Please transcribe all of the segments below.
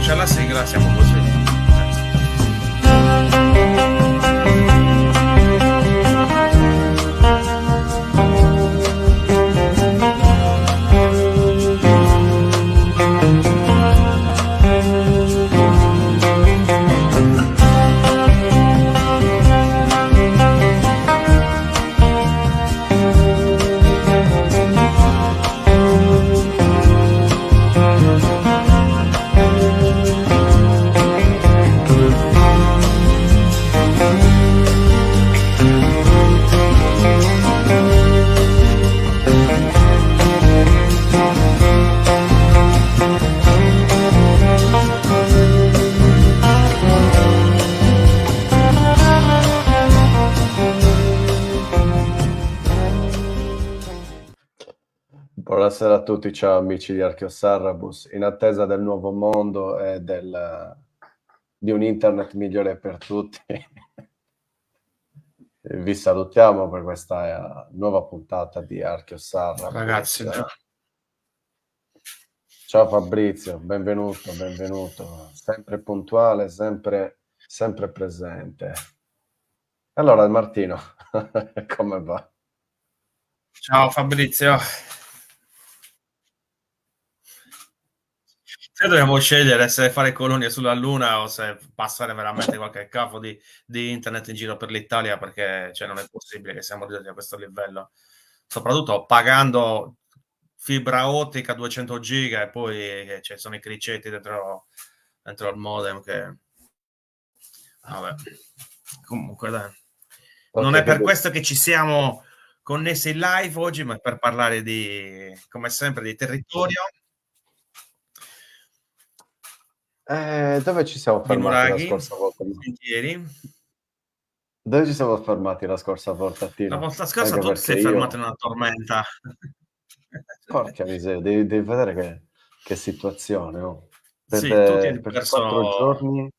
c'è la sigla, siamo così. Buonasera a tutti, ciao amici di Archeosarrabus. In attesa del nuovo mondo e di un internet migliore per tutti, vi salutiamo per questa nuova puntata di Archeosarrabus. Ragazzi, ciao Fabrizio, benvenuto, sempre puntuale, sempre presente. Allora Martino, come va? ciao Fabrizio. Se dobbiamo scegliere se fare colonie sulla Luna o se passare veramente qualche cavo di internet in giro per l'Italia, perché non è possibile che siamo arrivati a questo livello, soprattutto pagando fibra ottica 200 giga e poi ci sono i cricetti dentro il modem che... Vabbè. Comunque dai. Non è per questo che ci siamo connessi in live oggi, ma per parlare come sempre, di territorio. Dove ci siamo fermati la scorsa volta? Sentieri. Dove ci siamo fermati la scorsa volta, Tino? La volta scorsa Anche tu ti sei perché fermato in una tormenta. Porca miseria, devi vedere che situazione, oh. Sì, tu ti hai Per perso...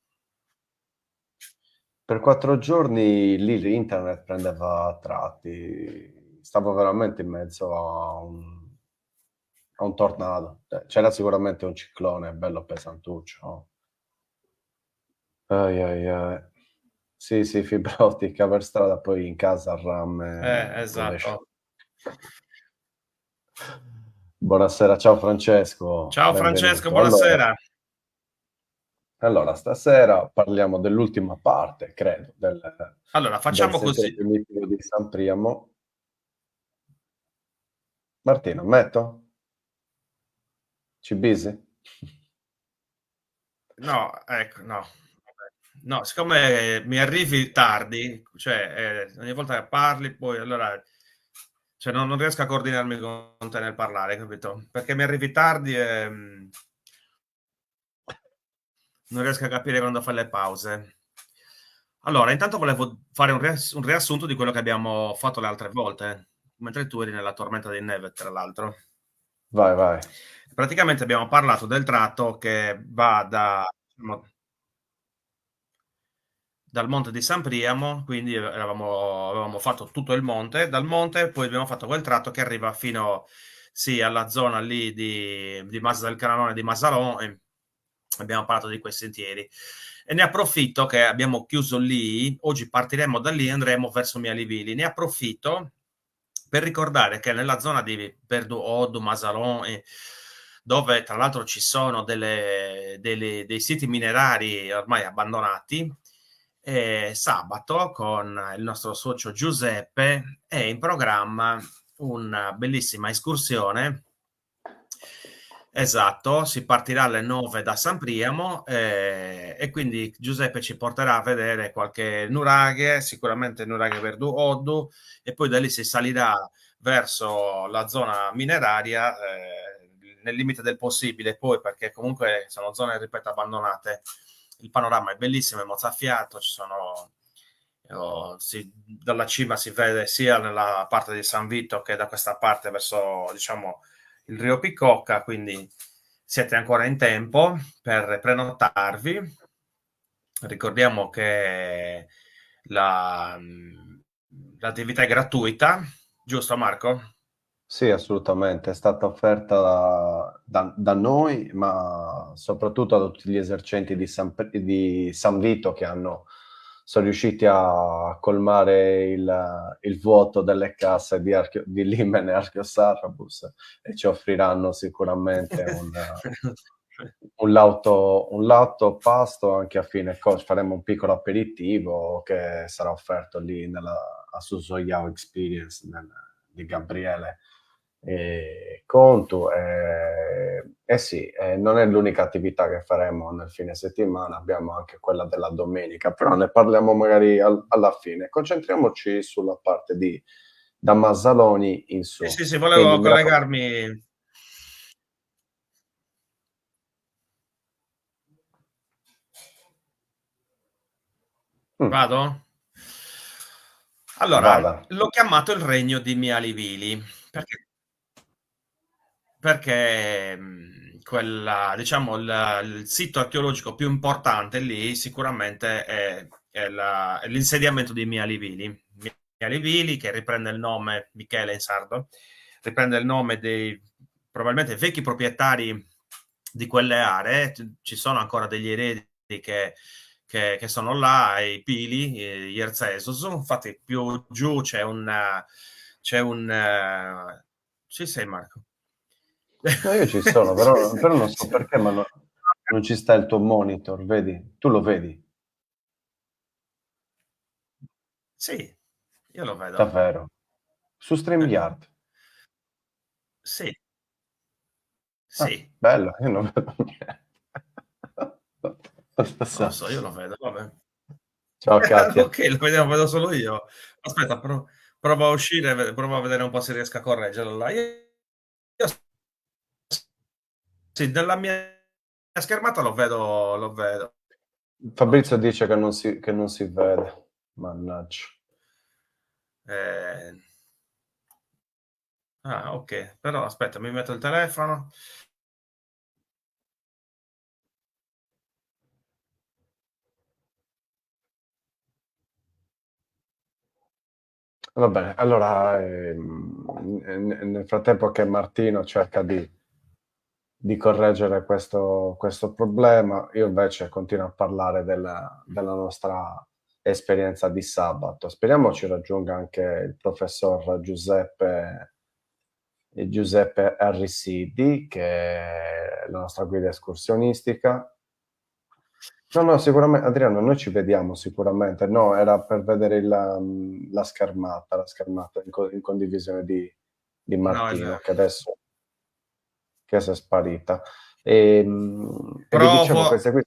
4 giorni lì l'internet prendeva a tratti. Stavo veramente in mezzo a un tornado. C'era sicuramente un ciclone bello pesantuccio. Oh. Ai ai ai. Sì, fibra ottica per strada, poi in casa RAM. esatto. Buonasera, ciao Francesco. Ciao benvenuto. Francesco, buonasera. Allora, stasera parliamo dell'ultima parte, credo, allora, facciamo del così. primitivo di San Priamo. Martino, metto? Ci bisi? No, ecco, no. No, siccome mi arrivi tardi, ogni volta che parli, poi allora non riesco a coordinarmi con te nel parlare, capito? Perché mi arrivi tardi e non riesco a capire quando fai le pause. Allora, intanto volevo fare un riassunto di quello che abbiamo fatto le altre volte, mentre tu eri nella tormenta di neve, tra l'altro. Vai. Praticamente abbiamo parlato del tratto che va dal monte di San Priamo, quindi avevamo fatto tutto il monte, dal monte poi abbiamo fatto quel tratto che arriva fino alla zona lì di Massa del Canalone di Masalon, e abbiamo parlato di quei sentieri. E ne approfitto che abbiamo chiuso lì, oggi partiremo da lì e andremo verso Mialivili. Ne approfitto per ricordare che nella zona di Verdu-Odu, Masalon, dove tra l'altro ci sono dei siti minerari ormai abbandonati, sabato con il nostro socio Giuseppe è in programma una bellissima escursione. Esatto, si partirà alle 9 da San Priamo, e quindi Giuseppe ci porterà a vedere qualche nuraghe, sicuramente nuraghe Verdu Oddu, e poi da lì si salirà verso la zona mineraria, nel limite del possibile, poi perché comunque sono zone, ripeto, abbandonate. Il panorama è bellissimo, è mozzafiato, ci sono... dalla cima si vede sia nella parte di San Vito che da questa parte verso, diciamo, il Rio Picocca, quindi siete ancora in tempo per prenotarvi. Ricordiamo che l'attività è gratuita, giusto Marco? Sì, assolutamente, è stata offerta da noi, ma soprattutto da tutti gli esercenti di San Vito che sono riusciti a colmare il vuoto delle casse di Limen e Archiosarabus e ci offriranno sicuramente un lauto pasto anche a fine corso. Faremo un piccolo aperitivo che sarà offerto lì a Susoyao Experience di Gabriele Contu. Sì, non è l'unica attività che faremo nel fine settimana, abbiamo anche quella della domenica, però ne parliamo magari alla fine. Concentriamoci sulla parte da Mazzaloni in Sì, su. sì, sì, Quindi volevo mi raccomando. collegarmi. Vado? Allora, Vada. l'ho chiamato il regno di Mialivili perché quella, diciamo, il sito archeologico più importante lì sicuramente è l'insediamento di Mialivili. Mialivili, che riprende il nome, Michele in sardo, riprende il nome dei probabilmente vecchi proprietari di quelle aree. Ci sono ancora degli eredi che sono là, i Pili, gli Erzesus. Infatti più giù c'è un. Ci sei, Marco? No, io ci sono, però non so perché, ma non ci sta il tuo monitor, vedi? Tu lo vedi, Sì, io lo vedo. davvero. Su Eh, StreamYard. sì, Ah, sì, bello, io non vedo niente. non lo so, io lo vedo, vabbè. Ciao Katia. Ok, lo vedo solo io. Aspetta, provo a uscire, provo a vedere un po' se riesco a correggerlo là. Io sì, dalla mia schermata lo vedo. Fabrizio dice che non si vede. Mannaggia. Eh, ok, però aspetta, mi metto il telefono. Va bene, allora nel frattempo che Martino cerca di correggere questo problema, io invece continuo a parlare della nostra esperienza di sabato. Speriamo ci raggiunga anche il professor Giuseppe Arrisidi, che è la nostra guida escursionistica. No, no, sicuramente, Adriano, noi ci vediamo sicuramente. No, era per vedere la schermata in condivisione di No, è vero. Martino, che si è sparita. E vi dicevo, Provo. queste qui.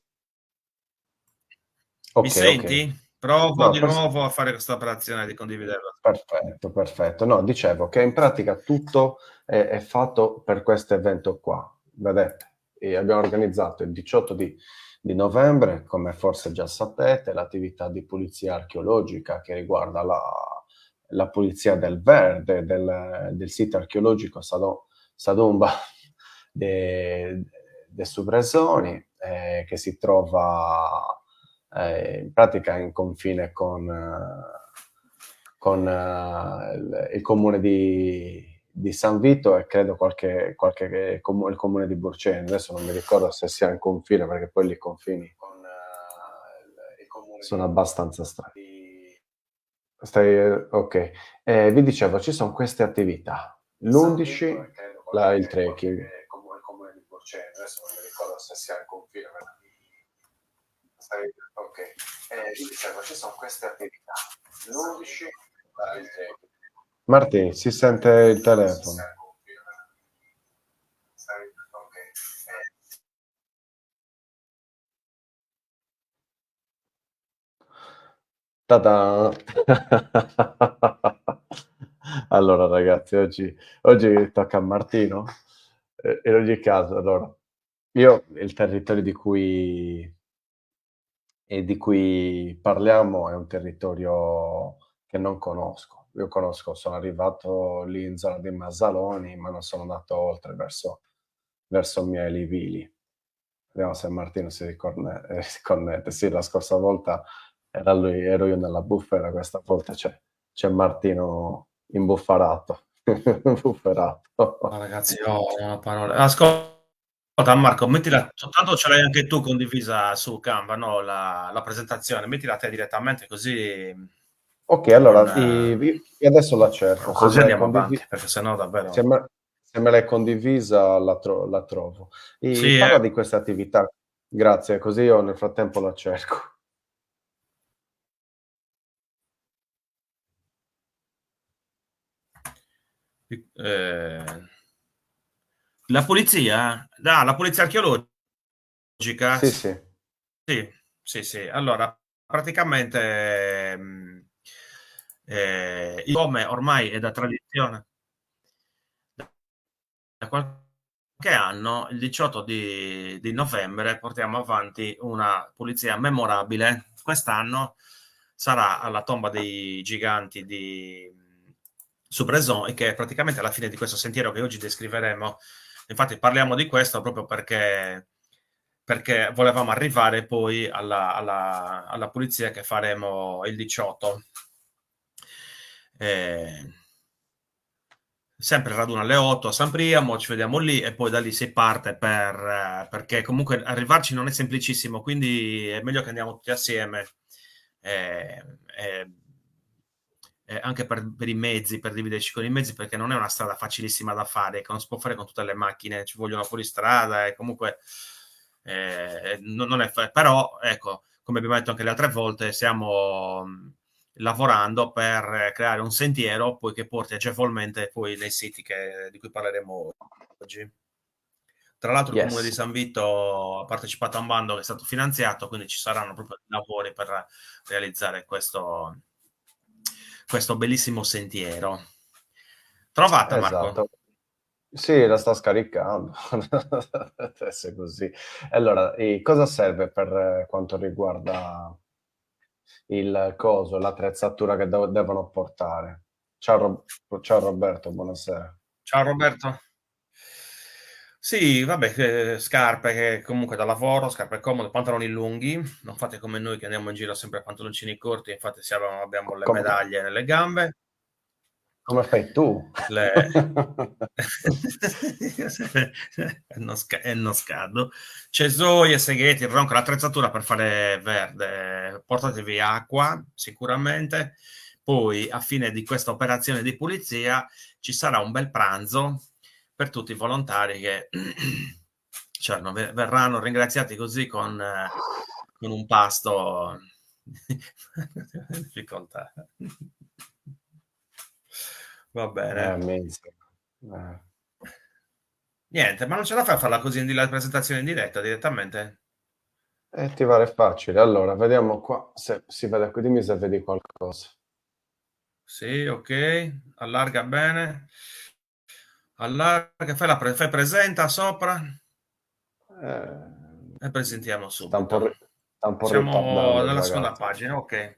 Mi Ok, ok. senti? Provo No, di nuovo a fare questa operazione di condividerla. perfetto, perfetto. No, dicevo che in pratica tutto è fatto per questo evento qua. Vedete, e abbiamo organizzato il 18 di novembre, come forse già sapete, l'attività di pulizia archeologica che riguarda la pulizia del verde, del sito archeologico Sadumba de Subresoni, che si trova in pratica in confine con il comune di San Vito e credo il comune di Burcene. Adesso non mi ricordo se sia in confine, perché poi lì i confini sono abbastanza stretti. Ok. Vi dicevo, ci sono queste attività. L'11, il trekking. Il comune di Burcene. Adesso non mi ricordo se sia in confine. Ok. Vi dicevo, ci sono queste attività. L'11, il trekking. Martì, si sente il telefono. Ok. Ta-da! Allora ragazzi, oggi tocca a Martino. In ogni caso, allora, io il territorio di cui parliamo è un territorio che non conosco. Io sono arrivato lì in zona di Mazzaloni, ma non sono andato oltre verso Mieli Vili. Vediamo se Martino si connette. Sì, la scorsa volta ero io nella bufera, questa volta c'è Martino imbuffarato. Bufferato. Ma ragazzi, non ho parole. Ascolta Marco, mettila, tanto ce l'hai anche tu condivisa su Canva, no? La presentazione, mettila te direttamente così Ok, non, allora io adesso la cerco. Se così me l'hai andiamo avanti, perché sennò se davvero. me- se me l'hai condivisa, la trovo. Sì, Parla di queste attività. Grazie, così io nel frattempo la cerco. eh, la polizia archeologica, Sì, sì. sì, sì, sì. Allora, praticamente, come ormai è da tradizione, da qualche anno, il 18 di novembre, portiamo avanti una pulizia memorabile. Quest'anno sarà alla tomba dei giganti di Subrezon, e che è praticamente alla fine di questo sentiero che oggi descriveremo. Infatti parliamo di questo proprio perché volevamo arrivare poi alla pulizia che faremo il 18. Eh, Sempre il raduno alle 8 a San Priamo, ci vediamo lì e poi da lì si parte perché comunque arrivarci non è semplicissimo, quindi è meglio che andiamo tutti assieme. eh, eh, Anche per i mezzi, per dividerci con i mezzi, perché non è una strada facilissima da fare, che non si può fare con tutte le macchine, ci vogliono fuoristrada e comunque non è però ecco, come abbiamo detto anche le altre volte, stiamo lavorando per creare un sentiero poi che porti agevolmente poi nei siti di cui parleremo oggi. Tra l'altro il comune di Yes, San Vito ha partecipato a un bando che è stato finanziato, quindi ci saranno proprio lavori per realizzare questo bellissimo sentiero. Trovata, Marco? esatto. Sì, la sto scaricando. Adesso è così. Allora, cosa serve per quanto riguarda il coso, l'attrezzatura che devono portare? Ciao Roberto, buonasera. Ciao Roberto. Sì, vabbè, scarpe che comunque da lavoro, scarpe comode, pantaloni lunghi, non fate come noi che andiamo in giro sempre a pantaloncini corti, infatti abbiamo le Come, medaglie nelle gambe. come fai tu? Le... e non scado. Cesoie, segheti, ronco, l'attrezzatura per fare verde. Portatevi acqua, sicuramente. Poi, a fine di questa operazione di pulizia, ci sarà un bel pranzo per tutti i volontari che cioè, verranno ringraziati così con un pasto. Difficoltà. Va bene. Minchia. Eh. Niente, ma non ce la fai a farla così la presentazione in diretta direttamente? Ti pare facile. Allora, vediamo qua se si vede qui. Dimmi se vedi qualcosa. Sì, ok. Allarga bene. Allarga, fai presenta sopra Eh, e presentiamo sta un po', subito. sta un po' Siamo ritardando il nella seconda ragazzo. pagina, ok.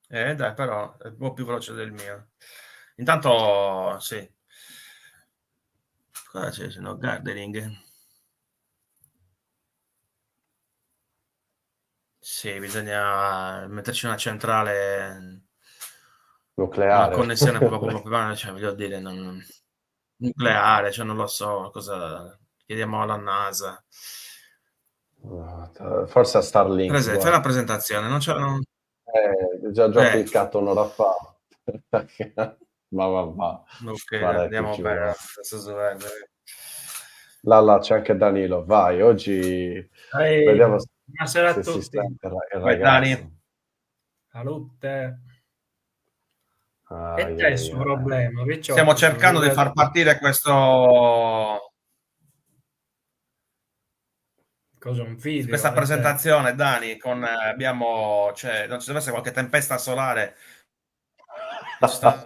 Dai, però è un po' più veloce del mio. Intanto, sì. Cosa c'è? Se no, gardening. Sì, bisogna metterci una centrale, una Nucleare. connessione proprio, cioè, voglio dire, nucleare, cioè non lo so, cosa chiediamo alla NASA. Forse a Starlink, Fai la guarda. presentazione, non c'è, Già ho eh, cliccato un'ora fa. Ma va, ok, guarda che andiamo ci bene, vuole. adesso verde. Là, c'è anche Danilo. Vai, oggi vediamo Buonasera a se si tutti. sente il Poi Dani, ragazzo. Salute. E Ai, te il ai, suo ai. problema, stiamo Picciotto, sono cercando di arrivati far partire cosa un video, questa avete presentazione, Dani, cioè, non ci deve essere qualche tempesta solare che ci sta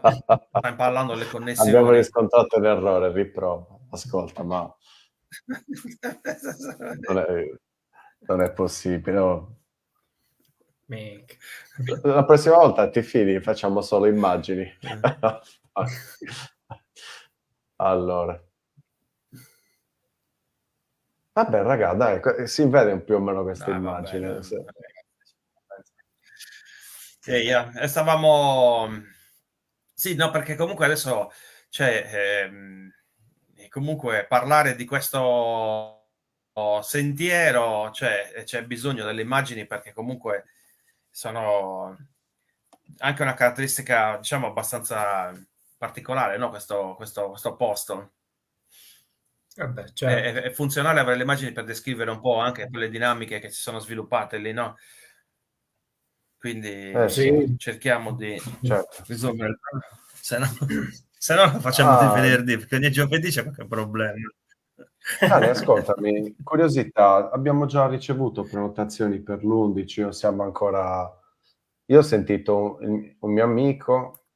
impallando le Abbiamo connessioni. riscontrato l'errore, riprova. Ascolta, ma non è, non è possibile. Oh. mica. La prossima volta ti fidi, facciamo solo immagini. Allora. Vabbè, raga, dai, si vede più o meno questa Dai, va immagine. bene. E stavamo... Sì, no, perché comunque adesso, cioè, comunque parlare di questo sentiero, cioè, c'è bisogno delle immagini perché comunque sono anche una caratteristica, diciamo, abbastanza particolare, no? Questo posto. Vabbè, certo. È funzionale avere le immagini per descrivere un po' anche quelle dinamiche che si sono sviluppate lì, no? Quindi Sì, Sì. cerchiamo di certo. risolvere il problema, se no lo facciamo di Ah, venerdì, perché ogni giovedì c'è qualche problema. Dani, ascoltami, curiosità, abbiamo già ricevuto prenotazioni per l'11 o siamo ancora... Io ho sentito un mio amico,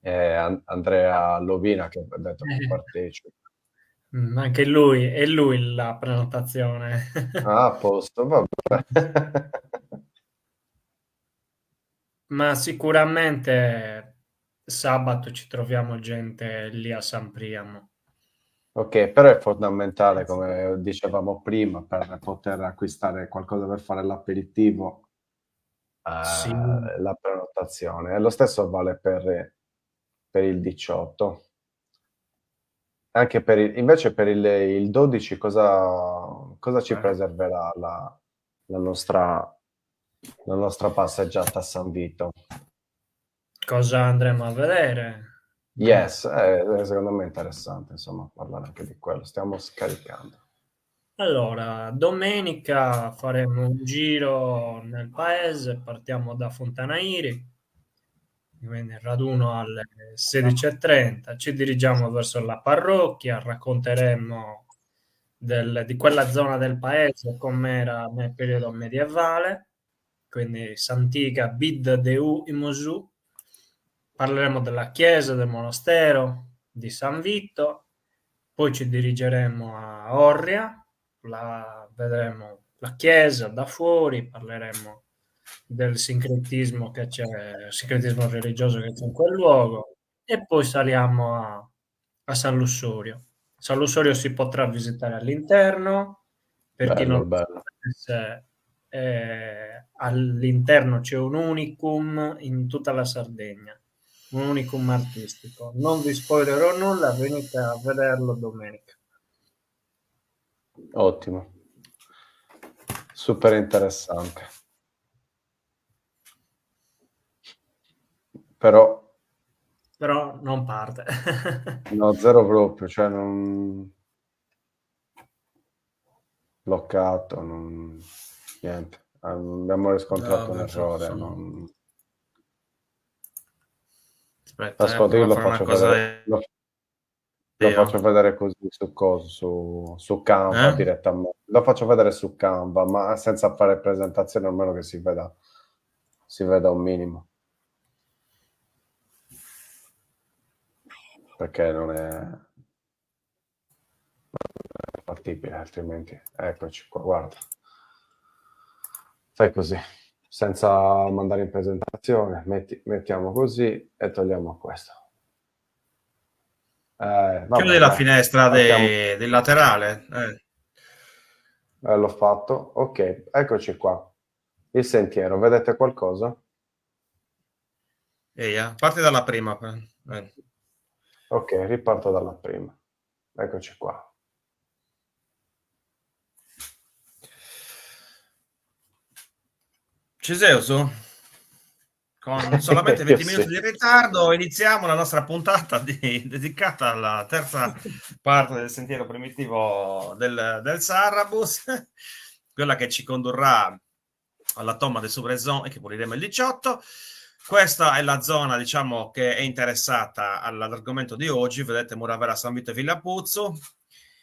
Andrea Lovina, che ha detto che partecipa. Anche lui, è lui la prenotazione. Ah, a posto, vabbè. Ma sicuramente sabato ci troviamo gente lì a San Priamo. Ok, però è fondamentale, come dicevamo prima, per poter acquistare qualcosa per fare l'aperitivo, Sì, la prenotazione. E lo stesso vale per il 18. Anche invece per il 12 cosa ci preserverà la nostra passeggiata a San Vito? cosa andremo a vedere? Yes, secondo me è interessante, insomma, parlare anche di quello. Stiamo scaricando. Allora, domenica faremo un giro nel paese, partiamo da Fontanairi, quindi il raduno alle 16:30, ci dirigiamo verso la parrocchia, racconteremo di quella zona del paese com'era nel periodo medievale, quindi S'Antiga, Bid Deu i Mosù. Parleremo della chiesa, del monastero, di San Vito, poi ci dirigeremo a Orria, vedremo la chiesa da fuori, parleremo del sincretismo che c'è, il sincretismo religioso che c'è in quel luogo, e poi saliamo a San Lussurio. San Lussurio si potrà visitare all'interno, per chi non Bello, lo bello. sapesse, all'interno c'è un unicum in tutta la Sardegna, un unicum artistico. Non vi spoilerò nulla, venite a vederlo domenica. Ottimo. Super interessante. Però, Però non parte. no, zero proprio, cioè non... bloccato, niente. Abbiamo riscontrato un Vabbè, errore. insomma. Aspetta, Ascolta, io provo a fare una cosa lo io. faccio vedere così su Canva Eh? direttamente. Lo faccio vedere su Canva, ma senza fare presentazione, almeno che si veda un minimo. Perché non è fattibile, altrimenti. Eccoci qua, guarda. Fai così, senza mandare in presentazione, mettiamo così e togliamo questo. Chiudi Vabbè, la dai, finestra partiamo. del laterale. L'ho fatto. Ok, eccoci qua. Il sentiero, vedete qualcosa? Parti dalla prima. Ok, riparto dalla prima. Eccoci qua. Ci sei su? Con solamente Io 20 sì. minuti di ritardo iniziamo la nostra puntata dedicata alla terza parte del sentiero primitivo del Sarrabus, quella che ci condurrà alla tomba del Subrezon e che puliremo il 18. Questa è la zona, diciamo, che è interessata all'argomento di oggi. Vedete Muravera, San Vito e Villapuzzo,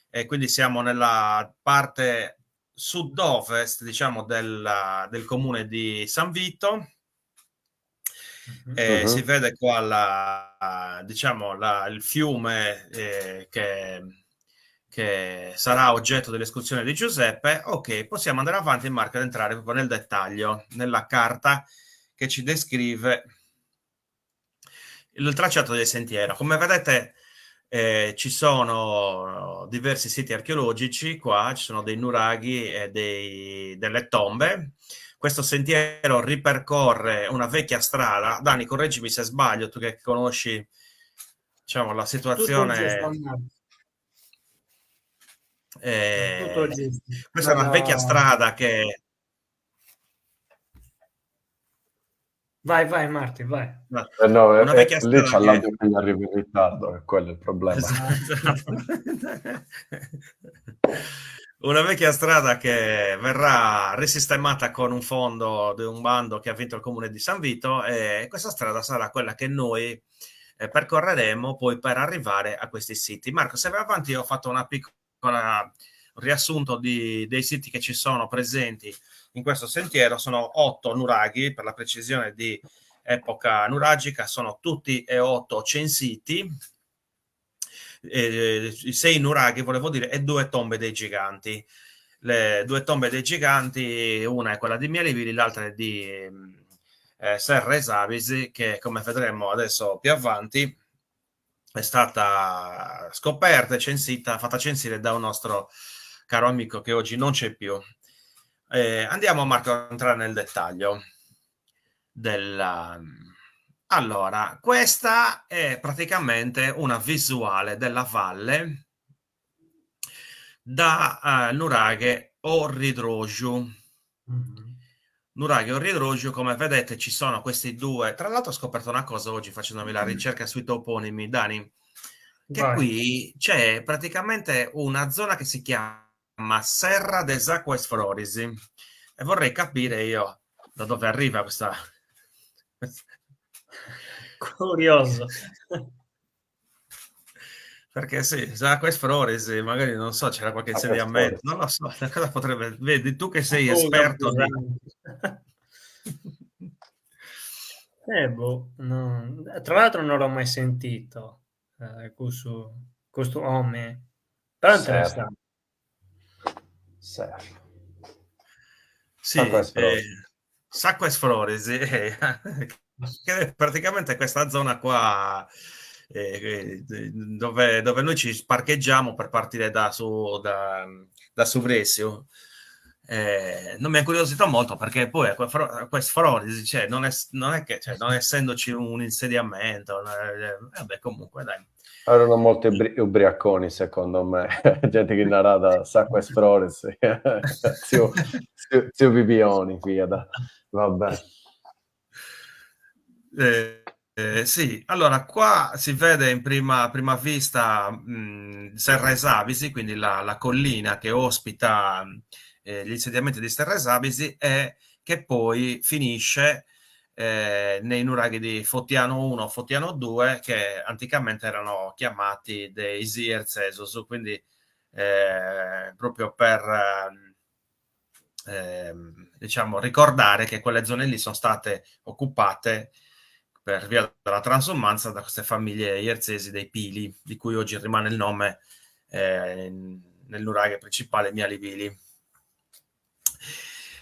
e quindi siamo nella parte sud-ovest, diciamo, del comune di San Vito. Si vede qua diciamo, il fiume che sarà oggetto dell'escursione di Giuseppe. Ok, possiamo andare avanti in marca ed entrare proprio nel dettaglio, nella carta che ci descrive il tracciato del sentiero. Come vedete, ci sono diversi siti archeologici qua, ci sono dei nuraghi e delle tombe. questo sentiero ripercorre una vecchia strada. Dani, correggimi se sbaglio, tu che conosci, diciamo, la Tutto giusto, situazione. tutto giusto. Questa è una vecchia strada che... Vai, vai Marti, vai. No, Una vecchia lì strada c'è che... l'audio che gli arriva in ritardo, è quello il problema. Esatto. Una vecchia strada che verrà risistemata con un fondo di un bando che ha vinto il comune di San Vito, e questa strada sarà quella che noi percorreremo poi per arrivare a questi siti. Marco, se vai avanti, ho fatto una piccola riassunto dei siti che ci sono presenti in questo sentiero. Sono 8 nuraghi, per la precisione di epoca nuragica, sono tutti e 8 censiti. 6 nuraghi, volevo dire, e 2 tombe dei giganti. Le 2 tombe dei giganti, una è quella di Mialivili, l'altra è di Serra Esavisi, che come vedremo adesso più avanti è stata scoperta e censita, fatta censire da un nostro caro amico che oggi non c'è più. Andiamo, Marco, a entrare nel dettaglio della... Allora, questa è praticamente una visuale della valle da nuraghe Orridrogiu. Nuraghe Orridrogiu, come vedete, ci sono questi due. Tra l'altro ho scoperto una cosa oggi facendomi la ricerca sui toponimi, Dani, che Vai. qui c'è praticamente una zona che si chiama Serra des Aquaes Florisi, e vorrei capire io da dove arriva questa... Curioso. Perché sì, Aquaes Florisi, magari non so, c'era qualche insediamento, non lo so, cosa potrebbe... Vedi, tu che sei esperto di... Boh, no. Tra l'altro non l'ho mai sentito questo nome, però è interessante. Sì, Florisi. Aquaes Florisi, che praticamente questa zona qua dove noi ci parcheggiamo per partire da Subresio. Non mi ha incuriosito molto, perché poi Aquaes Florisi, cioè, non è che, cioè, non essendoci un insediamento, vabbè, comunque dai. Erano molti ubriaconi, secondo me. Gente che narrava Aquaes Florisi. zio Bibioni, via da... Vabbè. Sì, allora qua si vede in prima vista Serra Esavisi, quindi la collina che ospita gli insediamenti di Serra Esavisi, e che poi finisce nei nuraghi di Fottiano 1, Fottiano 2, che anticamente erano chiamati dei Zierzesus, quindi proprio per diciamo ricordare che quelle zone lì sono state occupate per via della transumanza da queste famiglie ierzesi dei Pili, di cui oggi rimane il nome nel nuraghe principale Mialivili.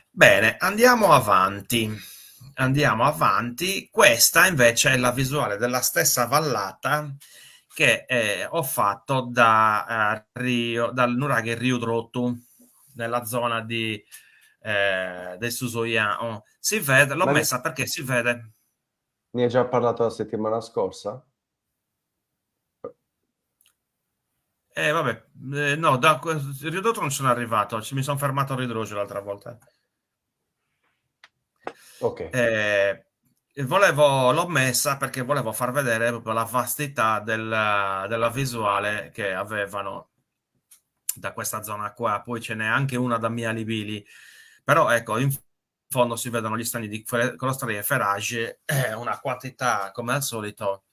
Bene, andiamo avanti. Questa invece è la visuale della stessa vallata che ho fatto dal nuraghe Rio Drottu, nella zona del Susoian. Si vede, l'ho messa perché si vede. Ne hai già parlato la settimana scorsa? Vabbè, no, da Ridotto non sono arrivato, mi sono fermato a Ridroggio l'altra volta. Ok. L'ho messa perché volevo far vedere proprio la vastità della visuale che avevano da questa zona qua. Poi ce n'è anche una da Mialivili, però ecco, in fondo si vedono gli stagni di Colostri e Ferrage, una quantità come al solito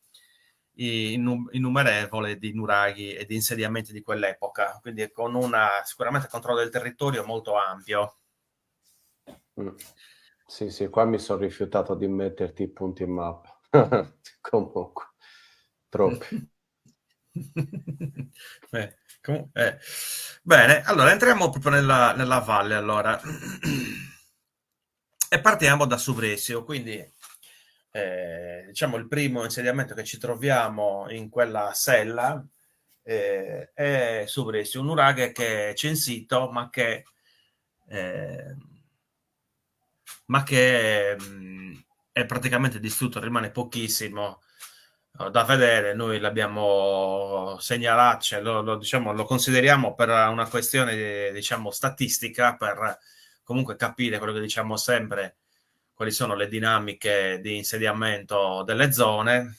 innumerevole di nuraghi e di insediamenti di quell'epoca, quindi con sicuramente controllo del territorio molto ampio. Sì, qua mi sono rifiutato di metterti i punti in mappa. Comunque, troppi. Bene, allora entriamo proprio nella valle, allora. E partiamo da Subresio, quindi diciamo il primo insediamento che ci troviamo in quella sella è Subresio, un nuraghe che è censito, ma che ma che è praticamente distrutto, rimane pochissimo da vedere. Noi l'abbiamo segnalato, cioè diciamo, lo consideriamo per una questione diciamo, statistica, per comunque capire quello che diciamo sempre, quali sono le dinamiche di insediamento delle zone.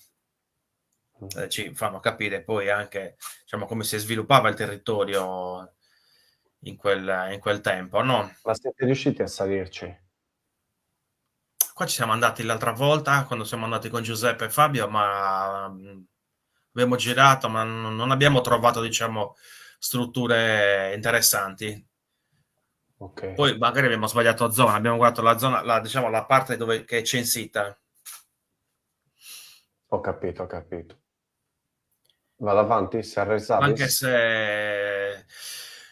Ci fanno capire poi anche diciamo, come si sviluppava il territorio in quel tempo, no? Ma siete riusciti a salirci? Qua ci siamo andati l'altra volta, quando siamo andati con Giuseppe e Fabio, ma abbiamo girato, ma non abbiamo trovato, diciamo, strutture interessanti. Ok, Poi magari abbiamo sbagliato zona, abbiamo guardato la zona, diciamo, la parte dove, che è censita. ho capito, ho capito. Vado avanti, Serre Anche Sabis? se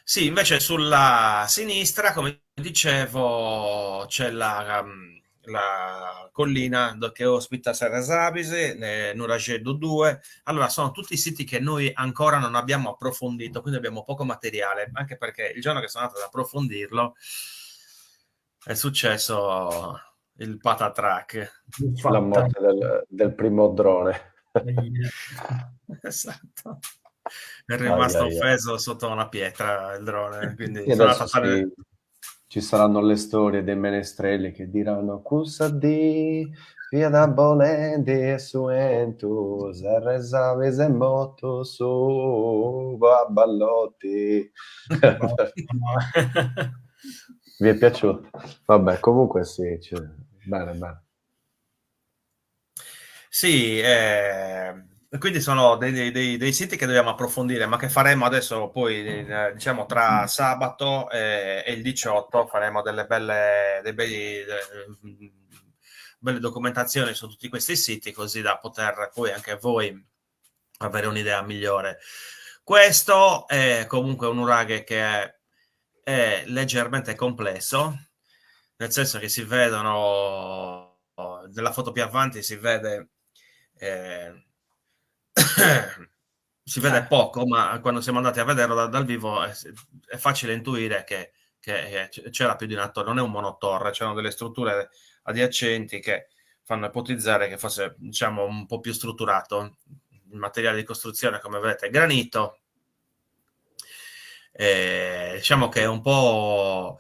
sì, invece sulla sinistra, come dicevo, c'è la collina che ospita Serresabisi, Nuragedo 2. Allora, sono tutti siti che noi ancora non abbiamo approfondito, quindi abbiamo poco materiale, anche perché il giorno che sono andato ad approfondirlo è successo il patatrack. La Fatta. morte del primo drone. Esatto. È Ai, rimasto ai, ai. offeso sotto una pietra il drone, Sì, quindi sono andato adesso a fare... ci saranno le storie dei menestrelli che diranno Cussa di via da Bolendi e su Entus, Resavis e Moto su a Ballotti. Vi è piaciuto? Vabbè, comunque sì, bene, bene. Sì, quindi sono dei siti che dobbiamo approfondire, ma che faremo adesso poi, diciamo, tra sabato e il 18 faremo belle documentazioni su tutti questi siti, così da poter poi anche voi avere un'idea migliore. Questo è comunque un nuraghe che è leggermente complesso, nel senso che si vedono, nella foto più avanti si vede eh, si vede poco, ma quando siamo andati a vederlo dal vivo è facile intuire che c'era più di una torre, non è un monotorre, c'erano delle strutture adiacenti che fanno ipotizzare che fosse, diciamo, un po' più strutturato. Il materiale di costruzione, come vedete, è granito. Diciamo che un po'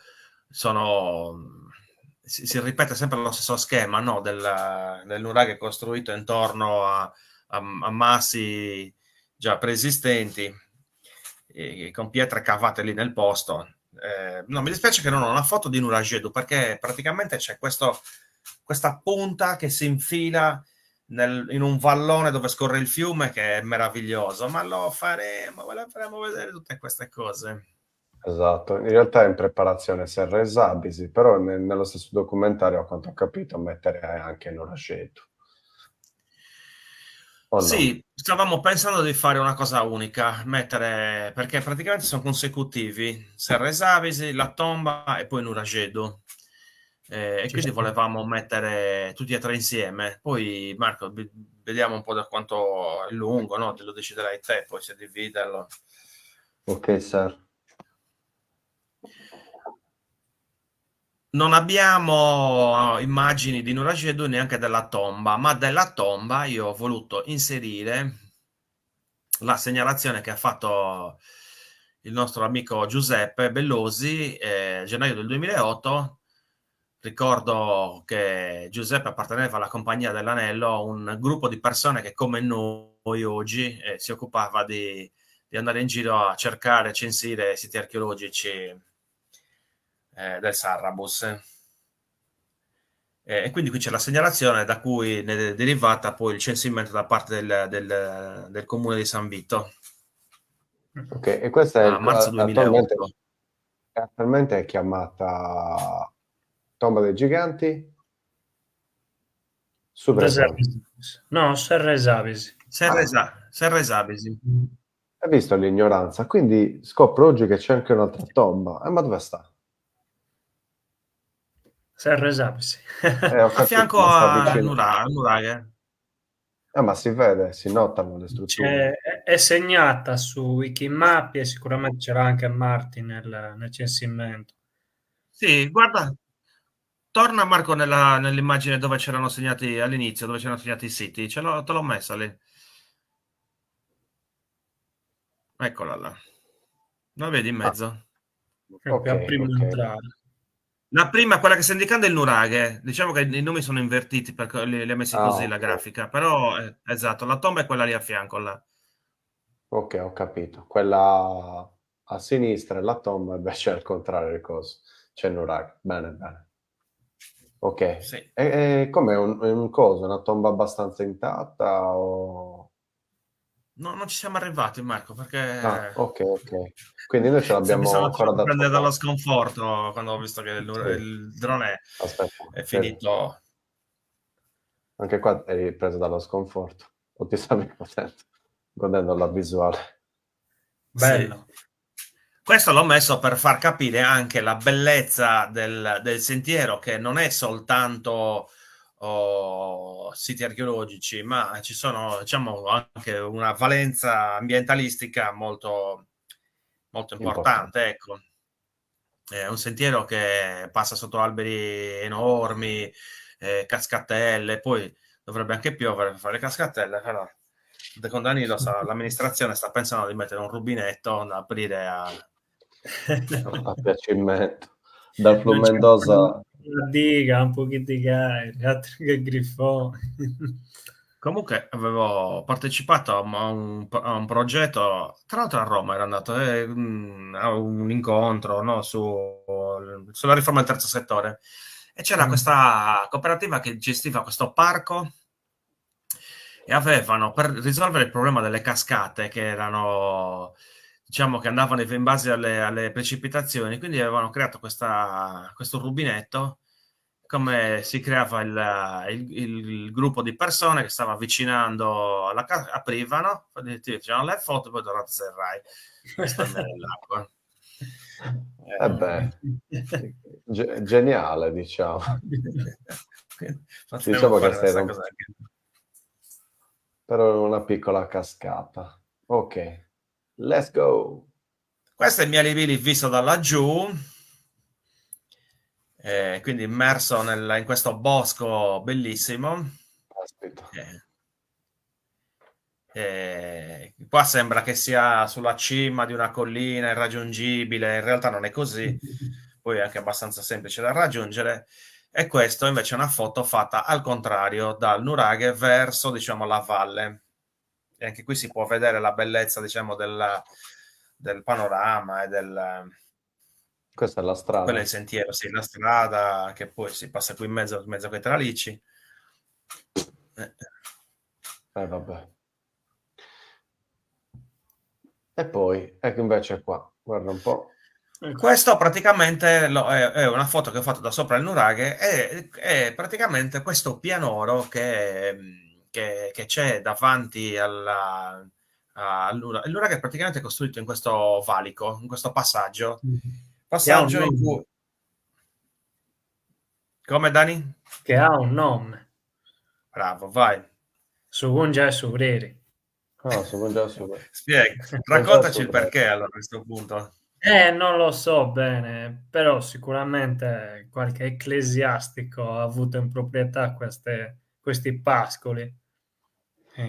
si ripete sempre lo stesso schema, no? del nuraghe costruito intorno a massi già preesistenti, con pietre cavate lì nel posto. No, mi dispiace che non ho una foto di Nuragedu, perché praticamente c'è questa punta che si infila in un vallone dove scorre il fiume, che è meraviglioso, ma lo faremo vedere tutte queste cose. Esatto, in realtà è in preparazione Serre Sabisi, però nello stesso documentario, a quanto ho capito, metterei anche Noraceto. O no? Sì, stavamo pensando di fare una cosa unica, mettere, perché praticamente sono consecutivi, Serre Savisi, La Tomba e poi Nuragedu. E Ci quindi sta. volevamo mettere tutti e tre insieme. Poi Marco, vediamo un po' da quanto è lungo, no? Te lo deciderai te, poi se dividerlo. Ok, Ser. Non abbiamo immagini di Nuragedu neanche della tomba, ma della tomba io ho voluto inserire la segnalazione che ha fatto il nostro amico Giuseppe Bellosi, gennaio del 2008. Ricordo che Giuseppe apparteneva alla Compagnia dell'Anello, un gruppo di persone che come noi oggi si occupava di andare in giro a cercare, censire siti archeologici del Sarrabus. E quindi qui c'è la segnalazione da cui ne è derivata poi il censimento da parte del comune di San Vito Ok, e questa è a marzo attualmente, 2008. attualmente è chiamata Tomba dei Giganti, Subresabis. Resabisi. No, Serresabisi. Ah, Serresabisi. hai visto l'ignoranza? Quindi scopro oggi che c'è anche un'altra tomba. Ma dove sta? Serresabisi. Ho A capito, fianco ma sta al vicino. nuraghe. Ma si vede, si notano le strutture. È segnata su Wikimappi e sicuramente c'era anche Marti nel censimento. Sì, guarda, torna Marco nell'immagine dove c'erano segnati all'inizio, dove c'erano segnati i siti, te l'ho messa lì. Eccola là. La vedi in mezzo? Per primo ok. entrare. La prima, quella che sta indicando è il nuraghe. Diciamo che i nomi sono invertiti perché li ha messi così la Ok, grafica, però esatto, la tomba è quella lì a fianco là. ok, ho capito. Quella a sinistra è la tomba, invece al contrario il coso. C'è il nuraghe. Bene, bene. Ok. Sì. E com'è un coso? Una tomba abbastanza intatta o... No, non ci siamo arrivati, Marco, Ah, perché ok, ok. Quindi noi ce mi l'abbiamo sono ancora fatto da prendere dallo trovare. sconforto quando ho visto che Sì. il drone Aspetta, è vedi, finito. anche qua eri preso dallo sconforto. O ti stavi godendo la visuale. Sì. Bello. Questo l'ho messo per far capire anche la bellezza del sentiero, che non è soltanto siti archeologici, ma ci sono, diciamo, anche una valenza ambientalistica molto, molto Importante. importante, ecco. È un sentiero che passa sotto alberi enormi, cascatelle, poi dovrebbe anche piovere per fare le cascatelle, però secondo Danilo l'amministrazione sta pensando di mettere un rubinetto da aprire A piacimento. Dal Non c'è Flumendosa una diga, un po' di gai, altro che grifone. Comunque avevo partecipato a un progetto, tra l'altro a Roma era andato, a un incontro, no, sulla riforma del terzo settore, e c'era questa cooperativa che gestiva questo parco e avevano, per risolvere il problema delle cascate che erano, diciamo, che andavano in base alle precipitazioni, quindi avevano creato questo rubinetto, come si creava il gruppo di persone che stava avvicinando alla casa, aprivano, ti facevano le foto, poi tornate serrai a stendere l'acqua. beh, geniale, diciamo. Potremmo Diciamo che fare stai questa cosa anche. però una piccola cascata. Ok, let's go. Questo è il Mialivili visto da laggiù, quindi immerso in questo bosco bellissimo. Aspetta. Qua sembra che sia sulla cima di una collina irraggiungibile, in realtà non è così, poi è anche abbastanza semplice da raggiungere. E questo invece è una foto fatta al contrario, dal nuraghe verso, diciamo, la valle. E anche qui si può vedere la bellezza, diciamo, del panorama e Questa è la quello è il strada. sentiero, sì, la strada che poi si passa qui in mezzo a quei tralicci. Vabbè. E poi, ecco invece qua, guarda un po'. Questo praticamente è una foto che ho fatto da sopra il nuraghe, è praticamente questo pianoro che c'è davanti il nuraghe è praticamente costruito in questo valico, in questo passaggio. Che ha un Passaggio in nome. cui... Come Dani? Che ha un nome. Bravo, vai. Su Gungia e su Vreri. Ah, sono già sopra. Spiega, Sono già raccontaci il sopra. perché allora a questo punto. Non lo so bene, però sicuramente qualche ecclesiastico ha avuto in proprietà questi pascoli.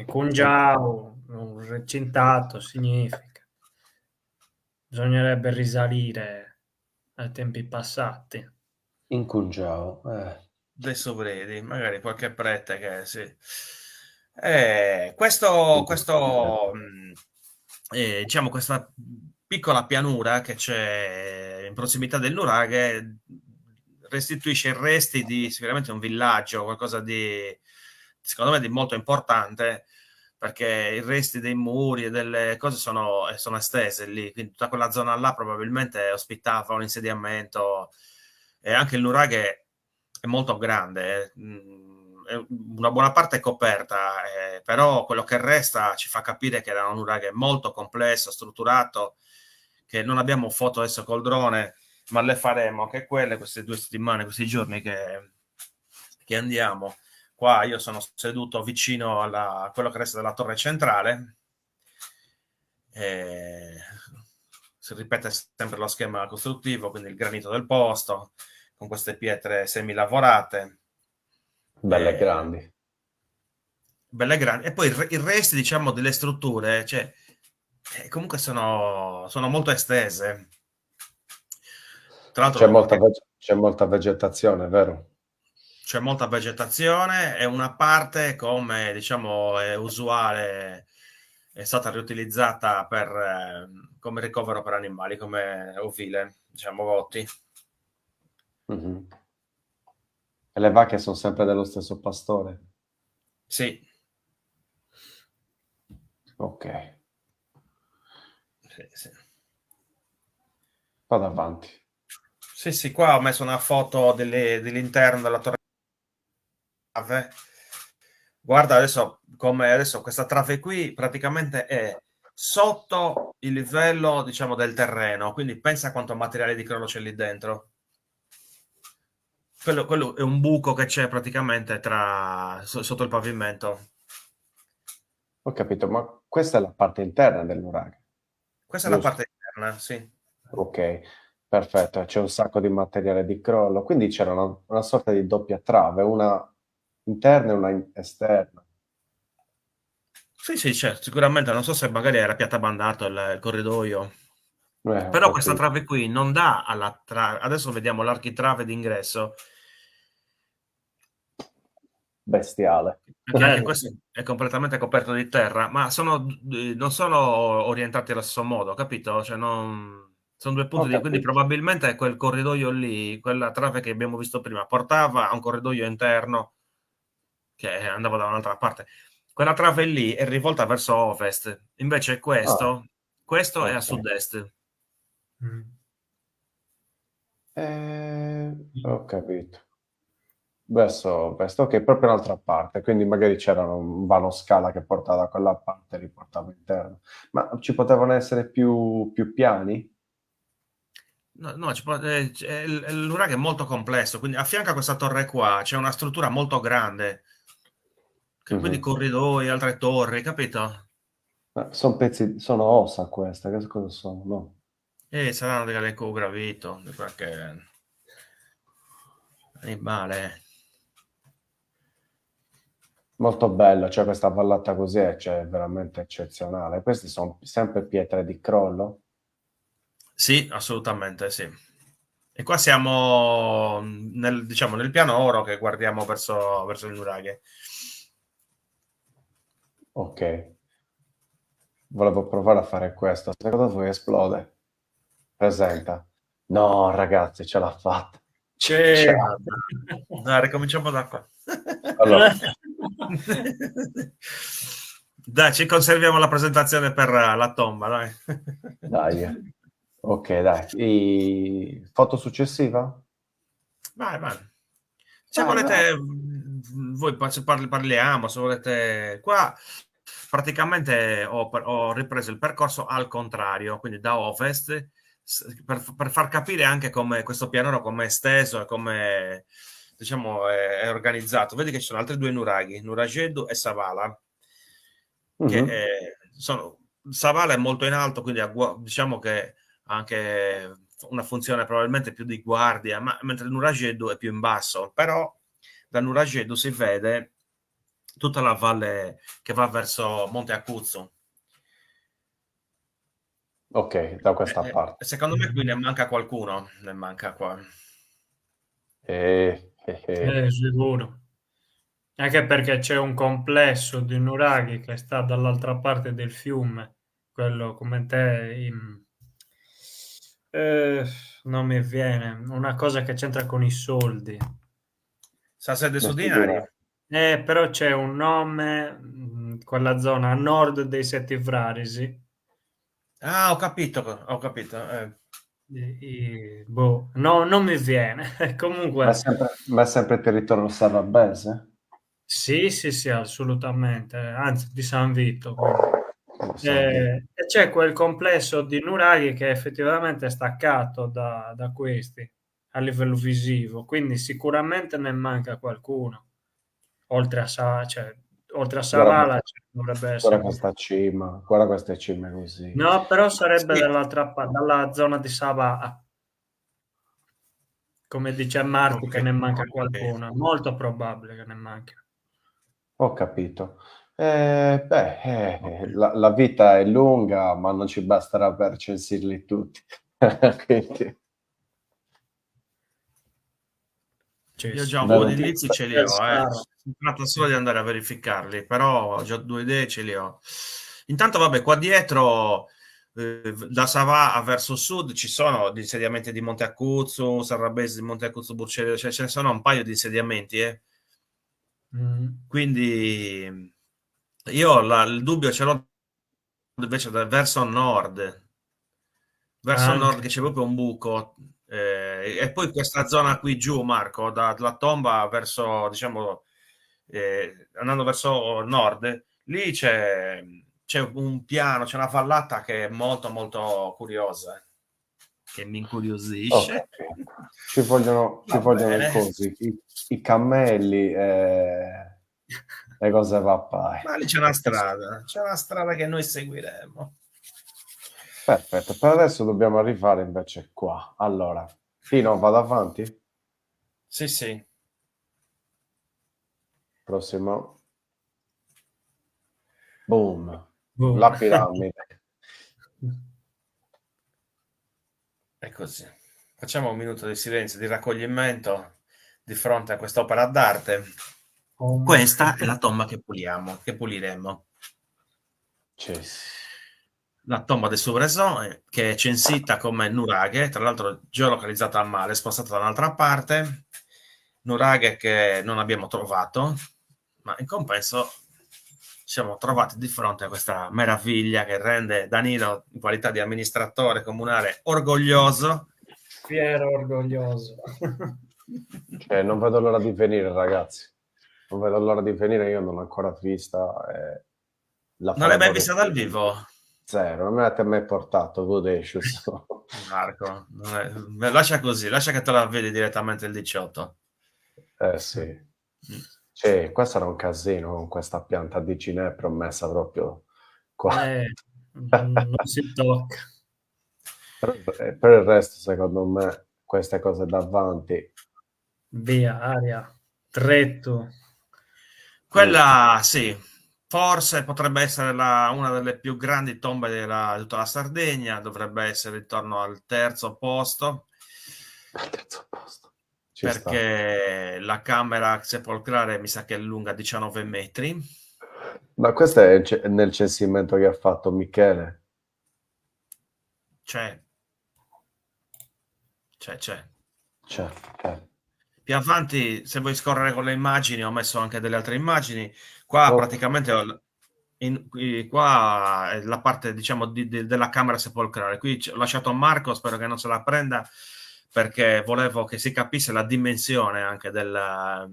Cungiao, un recintato, significa. Bisognerebbe risalire ai tempi passati. In Cungiao. Adesso vedi, magari qualche prete che sì. Diciamo, questa piccola pianura che c'è in prossimità del nuraghe restituisce i resti di sicuramente un villaggio, qualcosa di, secondo me, di molto importante, perché i resti dei muri e delle cose sono estese lì, quindi tutta quella zona là probabilmente ospitava un insediamento, e anche il nuraghe è molto grande, una buona parte è coperta, però quello che resta ci fa capire che era un nuraghe molto complesso, strutturato, che non abbiamo foto adesso col drone, ma le faremo anche quelle queste 2 settimane, questi giorni che andiamo. Qua io sono seduto vicino a quello che resta della torre centrale. Si ripete sempre lo schema costruttivo, quindi il granito del posto, con queste pietre semilavorate. Belle grandi. Belle grandi. E poi il resto, diciamo, delle strutture, cioè, comunque sono molto estese. Tra l'altro C'è molta vegetazione, vero? c'è molta vegetazione e una parte, come diciamo è usuale, è stata riutilizzata come ricovero per animali, come ovile, diciamo botti. Mhm. E le vacche sono sempre dello stesso pastore? Sì, Ok, sì. vado avanti. Sì, sì, qua ho messo una foto dell'interno della torre. Guarda adesso questa trave qui praticamente è sotto il livello, diciamo, del terreno, quindi pensa quanto materiale di crollo c'è lì dentro. Quello è un buco che c'è praticamente sotto il pavimento. Ho capito, ma questa è la parte interna del nuraghe, Questa è la giusto? parte interna, sì. Ok, perfetto. C'è un sacco di materiale di crollo, quindi c'era una sorta di doppia trave, una interna e una esterna. Sì, sì, certo, sicuramente. Non so se magari era piattabandato il corridoio. Ho Però questa capito. trave qui non dà alla trave. Adesso vediamo l'architrave d'ingresso. Bestiale. Perché anche questo è completamente coperto di terra, ma non sono orientati allo stesso modo, capito? Cioè sono due punti Ho quindi capito. probabilmente quel corridoio lì, quella trave che abbiamo visto prima, portava a un corridoio interno che andava da un'altra parte. Quella trave lì è rivolta verso ovest, invece Ah, questo è a ok. sud-est. Ho capito. Verso ovest, ok, proprio un'altra parte, quindi magari c'era un vano scala che portava da quella parte e riportava interno. Ma ci potevano essere più piani? No, no, l'Urag è molto complesso, quindi a fianco a questa torre qua c'è una struttura molto grande, quindi Mhm. corridoi, altre torri, capito? Sono pezzi, sono ossa queste, che cosa sono? No. Saranno delle gravito, di qualche animale. Molto bello, cioè questa vallata così è cioè, veramente eccezionale. Queste sono sempre pietre di crollo? Sì, assolutamente sì. E qua siamo diciamo, nel piano oro che guardiamo verso il nuraghe. Ok, volevo provare a fare questo. Secondo voi esplode? Presenta. No, ragazzi, ce l'ha fatta. C'è. Ciao. Dai, ricominciamo da qua. Allora, Dai, ci conserviamo la presentazione per la tomba, dai. dai. Ok, dai. Foto successiva? Vai, vai. Se Vai, vai. volete, voi parliamo, se volete. Qua praticamente ho ripreso il percorso al contrario, quindi da ovest, per far capire anche come questo pianoro come è esteso e come diciamo è organizzato. Vedi che ci sono altri due nuraghi, Nuragedu e Savala, che Mhm. Savala è molto in alto, quindi diciamo che ha anche una funzione probabilmente più di guardia, mentre il Nuragedu è più in basso, però da Nuragedu si vede tutta la valle che va verso Monte Acuzzo. Ok, da questa parte. Secondo me qui ne manca qualcuno, ne manca qua. Sicuro. Anche perché c'è un complesso di nuraghi che sta dall'altra parte del fiume, quello come te, eh, non mi viene, una cosa che c'entra con i soldi. Sasede Le su dinari. studine. Però c'è un nome, quella zona a nord dei Sette Frarisi. Ah, ho capito, ho capito. Boh, no, non mi viene. Comunque, Ma è sempre territorio sarabese? sì, sì, sì, assolutamente, anzi di San Vito, quindi. San Vito. E c'è quel complesso di nuraghi che effettivamente è staccato da questi a livello visivo, quindi sicuramente ne manca qualcuno, oltre a, cioè, oltre a Guarda, Savala dovrebbe guarda essere questa cima, guarda queste cime così. no, però sarebbe Sì, dalla zona di Sava. come dice Marco, che Ok, ne manca ok. qualcuno. È molto probabile che ne manchi. Ho capito. Beh, Ok. la vita è lunga, ma non ci basterà per censirli tutti. Quindi, Sì, Io sì. già un po' vedo di che indizi ce li Per ho, eh. Sara. Si tratta solo di andare a verificarli, però ho già 2 idee ce li ho. Intanto, vabbè, qua dietro, da Savà verso sud, ci sono gli insediamenti di Monte Accuzzo, Sarrabesi, Monte Accuzzo, Burcello, cioè ce ne sono un paio di insediamenti, eh. Mm. Quindi io il dubbio ce l'ho invece verso nord. Verso nord Anche. che c'è proprio un buco, e poi questa zona qui giù, Marco, dalla tomba verso, diciamo, andando verso nord, lì c'è un piano, c'è una vallata che è molto molto curiosa, che mi ho incuriosisce. capito. Ci Va vogliono i bene, cosi, i cammelli, le cose pappaie. ma lì c'è una strada che noi seguiremo. Perfetto, per adesso dobbiamo arrivare invece qua. Allora, Tino, vado avanti? Sì, sì, Prossimo. Boom. Boom. La piramide. è così. Facciamo un minuto di silenzio, di raccoglimento di fronte a quest'opera d'arte. Home. Questa è la tomba che puliamo, che puliremo. Yes. La tomba del Suvreson, che è censita come nuraghe, tra l'altro geolocalizzata a male, spostata da un'altra parte. Nuraghe che non abbiamo trovato, ma in compenso ci siamo trovati di fronte a questa meraviglia che rende Danilo, in qualità di amministratore comunale, orgoglioso. Fiero, orgoglioso. Cioè, non vedo l'ora di venire, ragazzi. Non vedo l'ora di venire, io non l'ho ancora vista. La Non l'hai faremo mai vista dal restituire. vivo, Zero, non mi avete mai portato, Godacious. Marco? Lascia così, lascia che te la vedi direttamente il 18. Sì. Mm. Cioè, qua sarà un casino con questa pianta di ginepra messa proprio qua. Non si tocca. Per il resto, secondo me, queste cose davanti, Via, aria, dretto. giusto. Quella sì, forse potrebbe essere una delle più grandi tombe di tutta la Sardegna, dovrebbe essere intorno al terzo posto, Al terzo posto. Ci sta. perché la camera sepolcrale mi sa che è lunga 19 metri. Ma questo è nel censimento che ha fatto Michele. C'è, c'è. Cioè. Più avanti, se vuoi scorrere con le immagini, ho messo anche delle altre immagini. Qua Ok. praticamente qua è la parte, diciamo, della camera sepolcrale. Qui ho lasciato a Marco, spero che non se la prenda, perché volevo che si capisse la dimensione anche della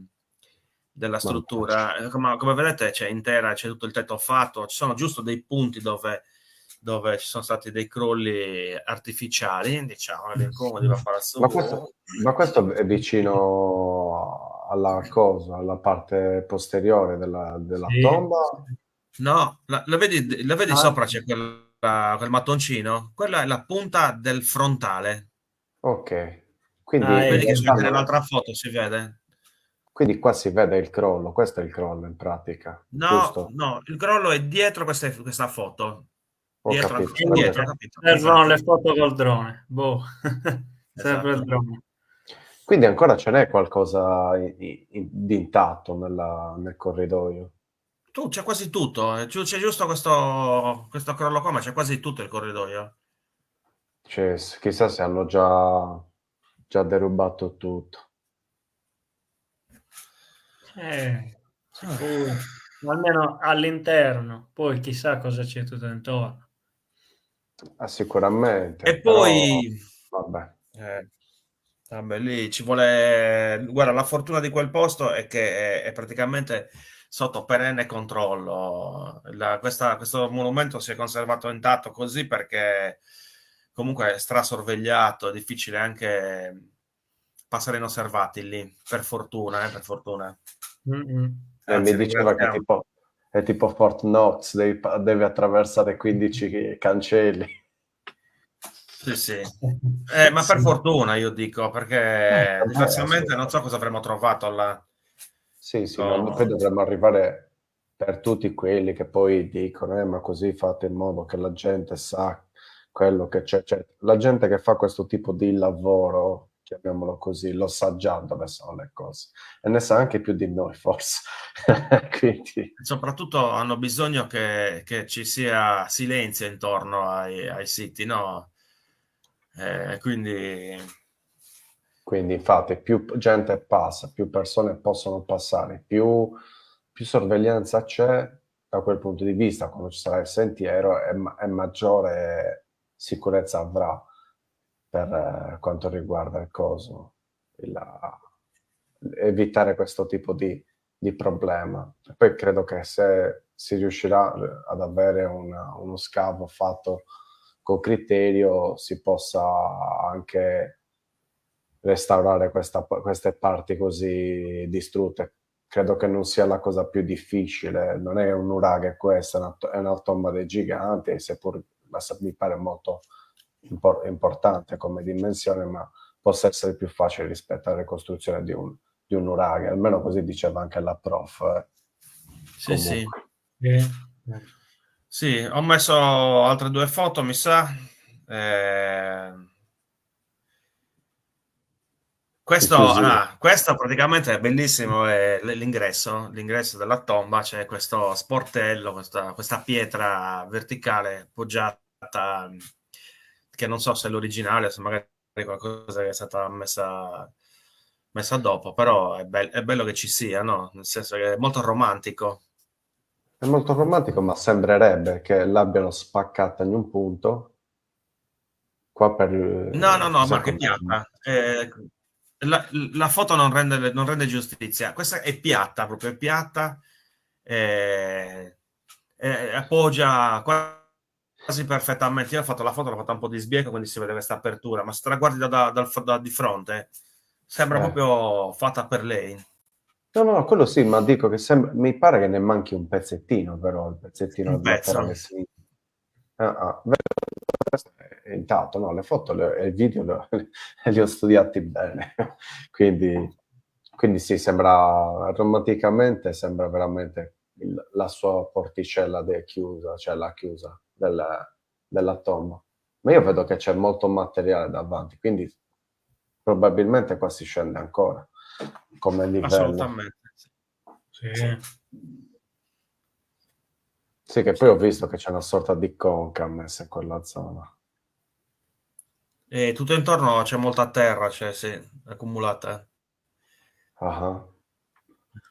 Mannaggia. struttura. Come vedete, c'è intera, c'è tutto il tetto fatto, ci sono giusto dei punti dove ci sono stati dei crolli artificiali, diciamo, incomodi da fare Ma su. questo è vicino alla cosa, alla parte posteriore della Sì, tomba? sì. No, la vedi Ah, sopra c'è quel mattoncino? Quella è la punta del frontale. Ok. Quindi ah, in Vedi che c'è realtà anche non è... nell'altra foto, si vede? Quindi qua si vede il crollo, questo è il crollo in pratica, No, giusto? no, il crollo è dietro questa foto. Ho Dietro, capito. ancora dietro, invece capito? servono le Esatto, foto col drone. Boh. Sempre il esatto. drone. Quindi ancora ce n'è qualcosa di intatto nel corridoio. Tu c'è quasi tutto, c'è giusto questo crollo qua, ma c'è quasi tutto il corridoio. Cioè, chissà se hanno già derubato tutto. Sicuro. Almeno all'interno. Poi chissà cosa c'è tutto intorno. Sicuramente, E però poi, vabbè. eh, vabbè, lì ci vuole, guarda, la fortuna di quel posto è che è praticamente sotto perenne controllo. Questo monumento si è conservato intatto così perché comunque è strasorvegliato, è difficile anche passare inosservati lì, per fortuna, per fortuna. Mm-mm. Mi Anzi, diceva che ringraziamo. è tipo Fort Knox, devi attraversare 15 cancelli. Sì, sì. Ma per Sì. fortuna io dico, perché diversamente non so Assolutamente. cosa avremmo trovato là. Sì, sì, ma poi Oh, dovremmo arrivare per tutti quelli che poi dicono, ma così fate in modo che la gente sa quello che c'è. Cioè, la gente che fa questo tipo di lavoro, chiamiamolo così, lo sa già dove sono le cose. E ne sa anche più di noi, forse. Quindi, soprattutto hanno bisogno che ci sia silenzio intorno ai siti, no? Quindi quindi infatti più gente passa, più persone possono passare, più sorveglianza c'è da quel punto di vista, quando ci sarà il sentiero e maggiore sicurezza avrà per quanto riguarda il coso, il- evitare questo tipo di problema. E poi credo che se si riuscirà ad avere uno scavo fatto con criterio, si possa anche restaurare queste parti così distrutte. Credo che non sia la cosa più difficile, non è un nuraghe questa, è una tomba dei giganti, seppur mi pare molto importante come dimensione, ma possa essere più facile rispetto alla ricostruzione di un nuraghe, almeno così diceva anche la prof. sì, sì. Comunque. Sì, ho messo altre due foto, mi sa. Eh, I fusili. questo praticamente è bellissimo, è l'ingresso della tomba, c'è questo sportello, questa pietra verticale poggiata, che non so se è l'originale, se magari è qualcosa che è stata messa dopo, però è bello che ci sia, no? Nel senso che è molto romantico. È molto romantico, ma sembrerebbe che l'abbiano spaccata in un punto, qua per, No, no, no, cos'è Marco, è come... piatta. La foto non rende giustizia. Questa è piatta, proprio è piatta. eh, Appoggia quasi perfettamente. Io ho fatto la foto, l'ho fatta un po' di sbieco, quindi si vede questa apertura, ma se te la guardi da di fronte, sembra Eh. proprio fatta per lei. No, no, quello sì, ma dico che mi pare che ne manchi un pezzettino, però, il pezzettino Un pezzo. laterale sì. Questo è intatto, no? Le foto e il video li ho studiati bene, quindi, quindi sì, sembra, romanticamente sembra veramente la sua porticella chiusa, cioè la chiusa della tomba. Ma io vedo che c'è molto materiale davanti, quindi probabilmente qua si scende ancora come livello. Assolutamente. Sì. Sì. Sì. Sì, che poi ho Sì. visto che c'è una sorta di conca messa in quella zona. E tutto intorno c'è molta terra, cioè, sì, accumulata. Ah,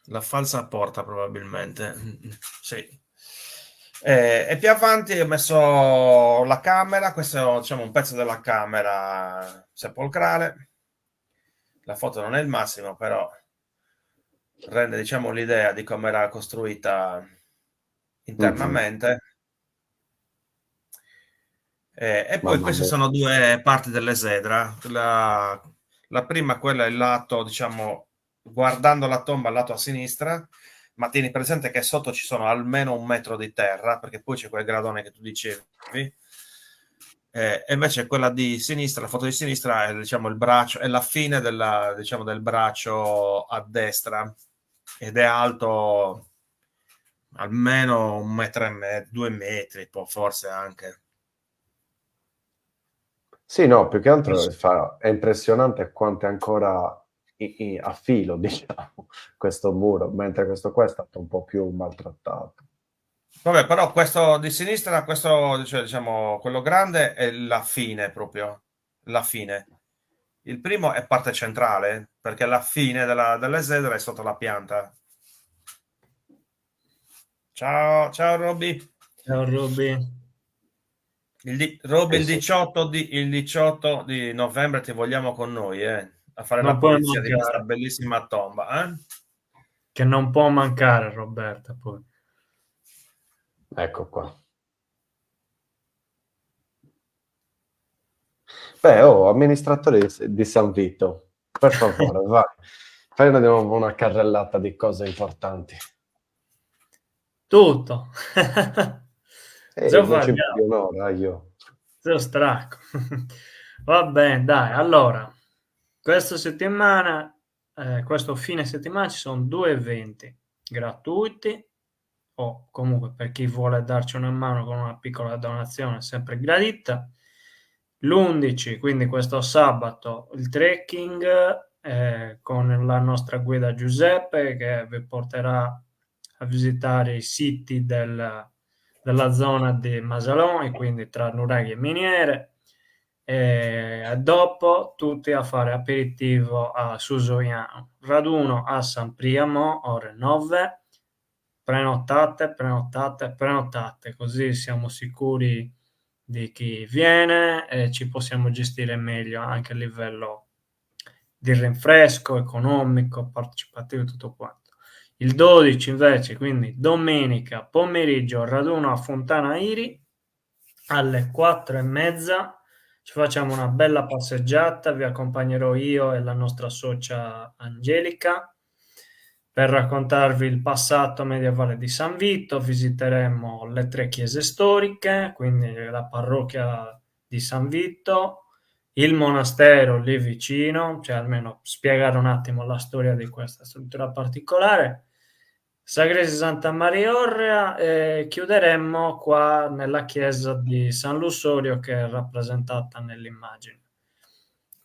La falsa porta probabilmente. Sì. E più avanti ho messo la camera, questo è diciamo, un pezzo della camera sepolcrale. La foto non è il massimo, però rende diciamo, l'idea di come era costruita mhm. internamente. E poi Mamma queste mia. sono due parti dell'esedra. La prima, quella è il lato, diciamo, guardando la tomba al lato a sinistra, ma tieni presente che sotto ci sono almeno 1 metro di terra, perché poi c'è quel gradone che tu dicevi. E invece quella di sinistra, la foto di sinistra è diciamo, il braccio, è la fine diciamo, del braccio a destra ed è alto almeno 1 metro e 2 metri, forse anche. Sì, no, più che altro è impressionante quanto è ancora a filo, diciamo, questo muro, mentre questo qua è stato un po' più maltrattato. Vabbè, però questo di sinistra, questo, cioè, diciamo, quello grande è la fine proprio, la fine. Il primo è parte centrale, perché la fine dell'esedra è sotto la pianta. Ciao, ciao Robby. Ciao Robby. Robby, Sì, sì. il 18 di novembre ti vogliamo con noi, a fare la Non puoi pulizia di questa mancare, bellissima tomba, eh? che non può mancare Roberta poi. Ecco qua. Beh, oh, amministratore di San Vito, per favore, vai. Fai una carrellata di cose importanti. Tutto. Il Già voce di parliamo. onore, io. Lo stracco. Va bene, dai. Allora, questa settimana, questo fine settimana ci sono 2 eventi gratuiti o comunque per chi vuole darci una mano con una piccola donazione sempre gradita. L'11, quindi questo sabato, il trekking con la nostra guida Giuseppe che vi porterà a visitare i siti della zona di Masaloni, quindi tra nuraghe e miniere. E dopo tutti a fare aperitivo a Susoiano, raduno a San Priamo, ore 9. Prenotate, prenotate, prenotate, così siamo sicuri di chi viene e ci possiamo gestire meglio anche a livello di rinfresco economico, partecipativo e tutto quanto. Il 12 invece, quindi domenica pomeriggio, raduno a Fontana Iri alle 4:30. Ci facciamo una bella passeggiata, vi accompagnerò io e la nostra socia Angelica per raccontarvi il passato medievale di San Vito. Visiteremo le 3 chiese storiche, quindi la parrocchia di San Vito, il monastero lì vicino, cioè almeno spiegare un attimo la storia di questa struttura particolare. Sagrese Santa Maria Orrea e chiuderemmo qua nella chiesa di San Lussorio che è rappresentata nell'immagine.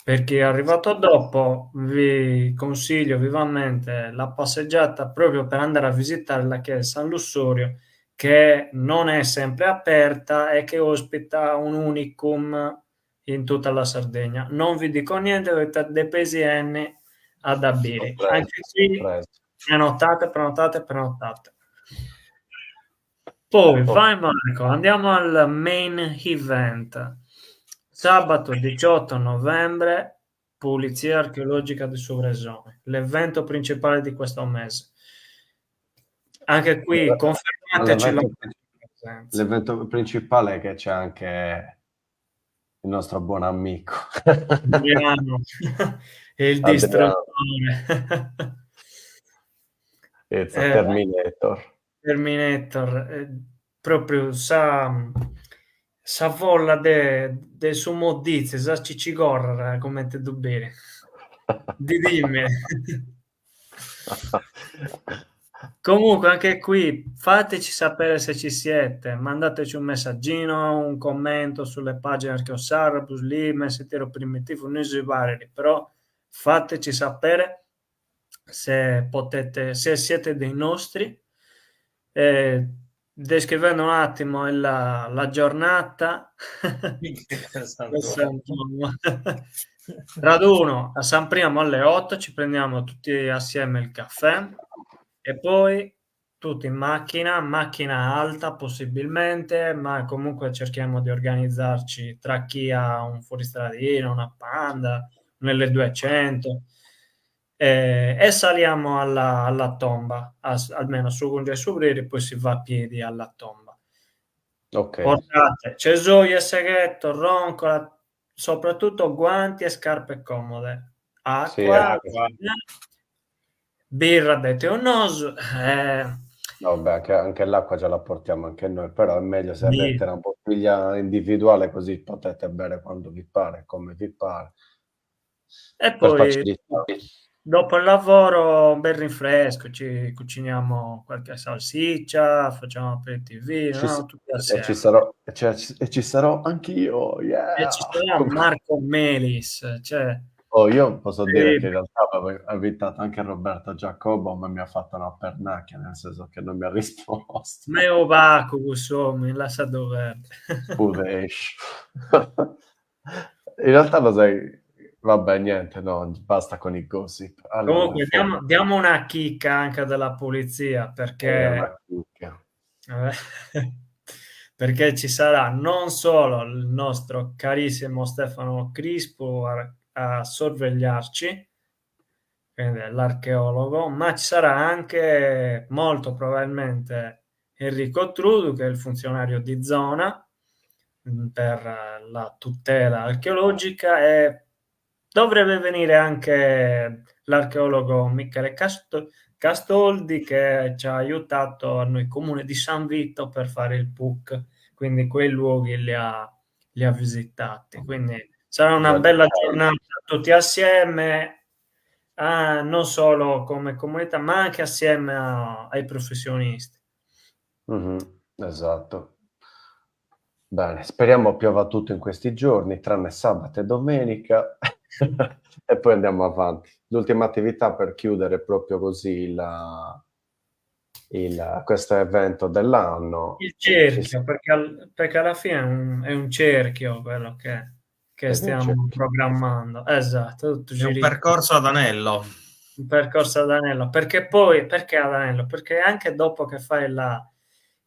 Per chi è arrivato dopo, vi consiglio vivamente la passeggiata proprio per andare a visitare la chiesa di San Lussorio, che non è sempre aperta e che ospita un unicum in tutta la Sardegna. Non vi dico niente, avete dei pesienni ad Abiri. Anche qui prenotate, prenotate, prenotate. Poi vai Marco, andiamo al main event. Sabato 18 novembre, Pulizia archeologica di Sovresone, l'evento principale di questo mese. Anche qui confermateci la presenza. L'evento principale è che c'è anche il nostro buon amico Adriano, il distruttore. It's a Terminator. Terminator, proprio sa volla de su modizia, sa cicigorra come te dubere. Dimmi. Comunque anche qui fateci sapere se ci siete, mandateci un messaggino, un commento sulle pagine Archeosarabus, lì, Messetero Primitivo, News vari, però fateci sapere se potete, se siete dei nostri, descrivendo un attimo la giornata. Raduno a San Priamo alle 8, ci prendiamo tutti assieme il caffè e poi tutti in macchina alta possibilmente, ma comunque cerchiamo di organizzarci tra chi ha un fuoristradino, una Panda, un L200 e saliamo alla tomba, almeno su Gungia e Subrieri, poi si va a piedi alla tomba. Ok. Portate cesoie, seghetto, roncola, soprattutto guanti e scarpe comode, acqua, birra dete un oso. Vabbè, anche l'acqua ce la portiamo anche noi, però è meglio se avete una bottiglia individuale così potete bere quando vi pare, come vi pare. E poi dopo il lavoro un bel rinfresco, ci cuciniamo qualche salsiccia, facciamo aperitivo, no? Tutti assieme. E ci sarò anch'io, yeah! E ci sarà Marco Melis, cioè... Io posso dire che in realtà avevo invitato anche Roberto Giacobbo, ma mi ha fatto una pernacchia, nel senso che non mi ha risposto. Me o vaco, insomma, lascia dov'è. In realtà lo sai, vabbè, niente, no, basta con i gossip. Allora, comunque diamo una chicca anche della polizia perché ci sarà non solo il nostro carissimo Stefano Crispo a sorvegliarci, quindi l'archeologo, ma ci sarà anche molto probabilmente Enrico Trudu, che è il funzionario di zona per la tutela archeologica, e dovrebbe venire anche l'archeologo Michele Castoldi, che ci ha aiutato a noi comune di San Vito per fare il PUC, quindi quei luoghi li ha li ha visitati, quindi sarà una Bello. bella giornata tutti assieme, non solo come comunità, ma anche assieme ai professionisti. Esatto. Bene, speriamo piova tutto in questi giorni, tranne sabato e domenica, e poi andiamo avanti. L'ultima attività per chiudere proprio così questo evento dell'anno. Il cerchio, perché alla fine è un cerchio quello che Ed è un stiamo cerchio. programmando. Esatto, tutto È un giri percorso ad anello. un percorso ad anello, perché ad anello? Perché anche dopo che fai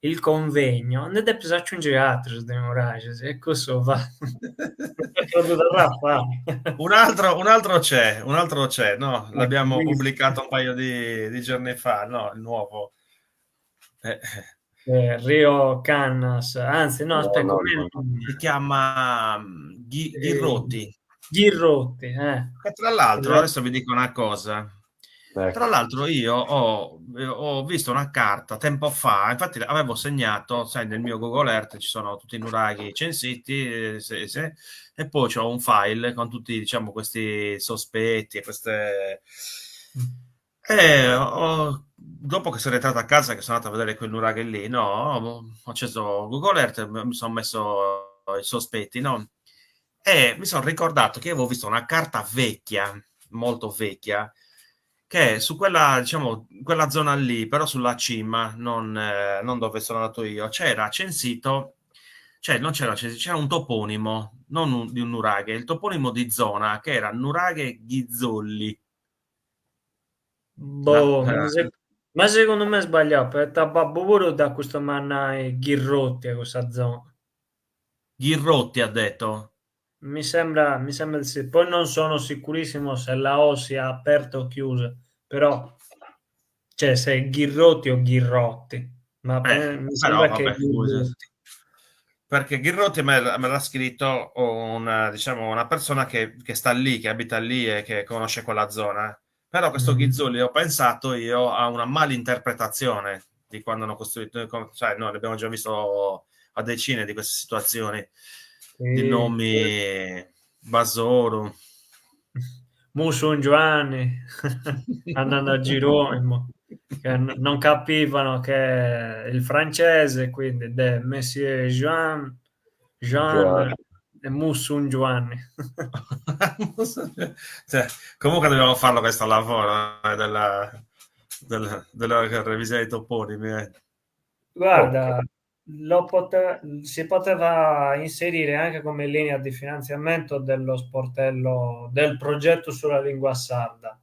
il convegno, ne devi aggiungere altri di orari, e questo va. Un altro c'è, no? L'abbiamo pubblicato un paio di giorni fa, no? Il nuovo. Rio Cannas, anzi no, aspetta, No, com'è il no. nome? Si chiama Ghirrotti. Ghirrotti, E tra l'altro, esatto. adesso vi dico una cosa. Tra Ecco. l'altro io ho visto una carta tempo fa, infatti avevo segnato, sai, nel mio Google Earth ci sono tutti i nuraghi censiti, e poi c'ho un file con tutti, diciamo, questi sospetti e queste. Dopo che sono entrato a casa, che sono andato a vedere quel nuraghe lì, no, ho acceso Google Earth, mi sono messo i sospetti, no? E mi sono ricordato che avevo visto una carta vecchia, molto vecchia, che su quella, diciamo, quella zona lì, però sulla cima, non dove sono andato io, c'era censito, cioè non c'era censito, c'era un toponimo, non di un nuraghe, il toponimo di zona, che era Nuraghe Ghizzolli. Boh, ma secondo me è sbagliato, perché Babbo pure da questo manai Ghirrotti a questa zona. Ghirrotti ha detto. Mi sembra di sì. Poi non sono sicurissimo se la O sia aperta o chiusa, però, cioè, se è Ghirrotti o Ghirrotti, ma mi Però sembra che è vabbè, Ghirrotti. perché Ghirrotti me l'ha scritto diciamo, una persona che sta lì, che abita lì e che conosce quella zona. Però questo Mm. Ghizzoli, ho pensato io, a una malinterpretazione di quando hanno costruito, cioè noi l'abbiamo già visto a decine di queste situazioni, di Sì. nomi Basoru. Musun Giovanni andando a Girolamo, che non capivano che il francese, quindi de Monsieur Jean Giovanni. e Musun Giovanni. Cioè, comunque dobbiamo farlo questo lavoro della revisione dei toponimi. Ok. Guarda, si poteva inserire anche come linea di finanziamento dello sportello del progetto sulla lingua sarda.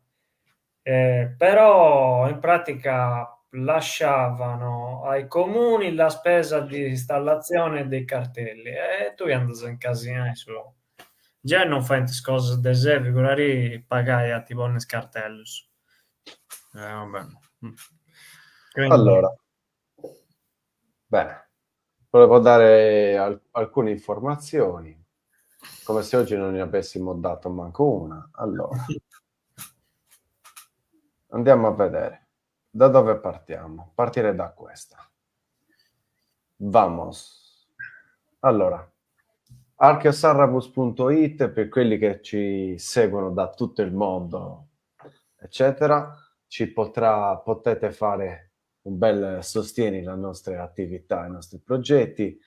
Però in pratica lasciavano ai comuni la spesa di installazione dei cartelli e tu andas in casina solo. Già non fai cose de sé, figurari pagai a tipo un cartellus. Vabbè. Quindi, Allora, bene, volevo dare alcune informazioni, come se oggi non ne avessimo dato manco una. Allora, andiamo a vedere. Da dove partiamo? Partire da questa. Vamos. Allora, archeosarrabus.it per quelli che ci seguono da tutto il mondo, eccetera, potete fare un bel sostieni le nostre attività, i nostri progetti,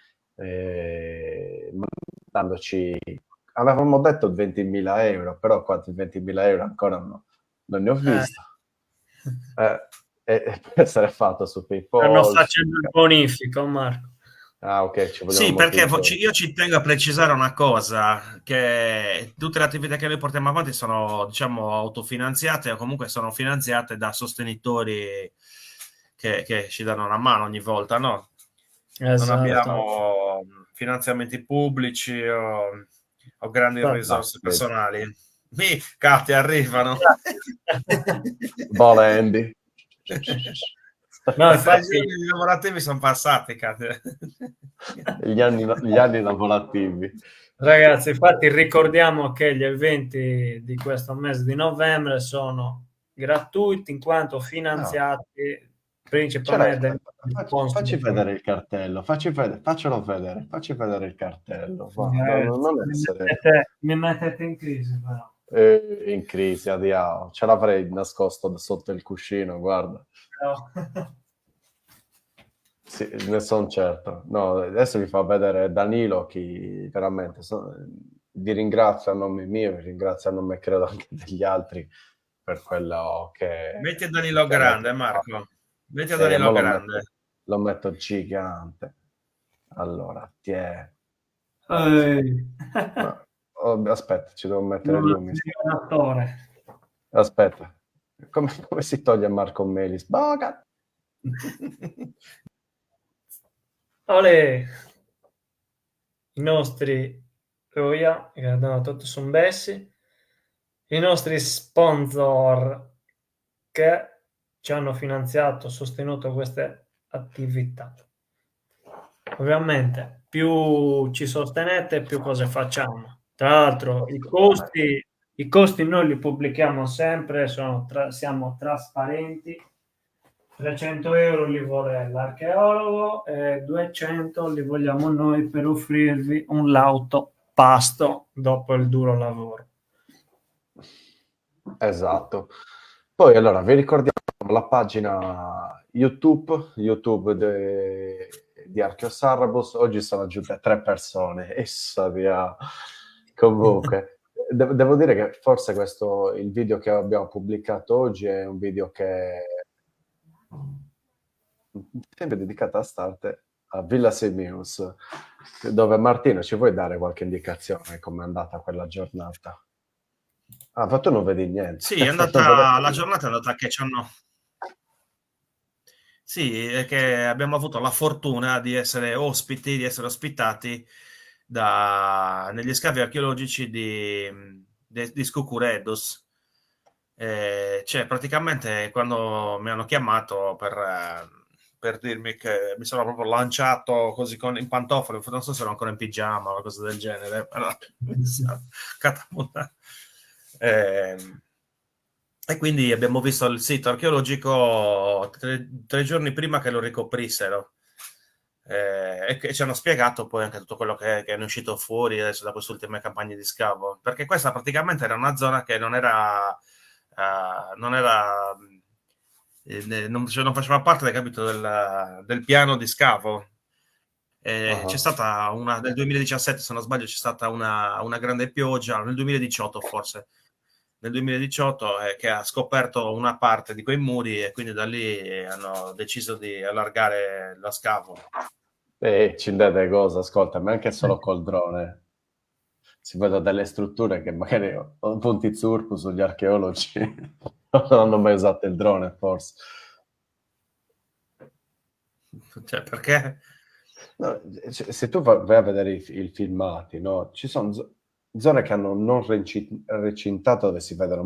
mandandoci, avevamo detto 20.000 euro, però quanti 20.000 euro ancora non ne ho visto. E può essere fatto su stanno PayPal. facendo il bonifico, Marco. Ah, ok, ci vogliono Sì, molti perché giorni. io ci tengo a precisare una cosa, che tutte le attività che noi portiamo avanti sono, diciamo, autofinanziate o comunque sono finanziate da sostenitori che ci danno una mano ogni volta, no? Non Esatto. abbiamo finanziamenti pubblici o grandi risorse Vedi. personali. Catti arrivano. Volendo. No, I infatti, giorni lavorativi sono passati, Catti. Gli anni lavorativi. ragazzi, infatti ricordiamo che gli eventi di questo mese di novembre sono gratuiti in quanto No. finanziati principalmente Facci vedere il cartello, faccelo vedere, facci vedere il cartello. Non essere mi mettete in crisi, però. in crisi, adiao. Ce l'avrei nascosto sotto il cuscino, guarda. No. Sì, ne sono certo. No, adesso vi fa vedere Danilo, chi veramente vi ringrazio a nome mio, vi ringrazio a nome credo anche degli altri per quello Metti a Danilo che avete grande, fatto. Marco. Metti a Danilo Mo grande. lo metto gigante. Allora, ti è... aspetta, ci devo mettere il lume. Aspetta, come si toglie Marco Melis? Boga! Olè, i nostri che tutti sono bessi, i nostri sponsor che ci hanno finanziato, sostenuto queste attività. Ovviamente più ci sostenete, più cose facciamo. Tra l'altro i costi noi li pubblichiamo sempre, siamo trasparenti. 300 euro li vuole l'archeologo e 200 li vogliamo noi per offrirvi un lauto pasto dopo il duro lavoro. Esatto. Poi allora vi ricordiamo la pagina YouTube di Archeosarabus. Oggi sono aggiunte 3 persone. Essa via. Comunque, devo dire che forse il video che abbiamo pubblicato oggi è un video che sempre dedicato a Starte a Villa Semius, dove Martino ci vuoi dare qualche indicazione come è andata quella giornata? Ah, ma tu non vedi niente. Sì, la giornata è andata che ci hanno... Sì, è che abbiamo avuto la fortuna di essere ospitati negli scavi archeologici di Scucureddos. Cioè, praticamente quando mi hanno chiamato per dirmi che mi sono proprio lanciato così in pantofole, non so se ero ancora in pigiama o cosa del genere, però catapulta. E quindi abbiamo visto il sito archeologico 3 giorni prima che lo ricoprissero, e che ci hanno spiegato poi anche tutto quello che è uscito fuori adesso da queste ultime campagne di scavo, perché questa praticamente era una zona che non non faceva parte del capito del piano di scavo. C'è stata nel 2017, se non sbaglio, c'è stata una grande pioggia, nel 2018 forse, nel 2018 che ha scoperto una parte di quei muri e quindi da lì hanno deciso di allargare lo scavo. Ci date cosa, ascolta, ma anche solo col drone si vedono delle strutture che magari punti zurpo sugli archeologi non hanno mai usato il drone, forse. Cioè, perché? No, se tu vai a vedere i filmati, no? Ci sono zone che hanno non recintato dove si vedono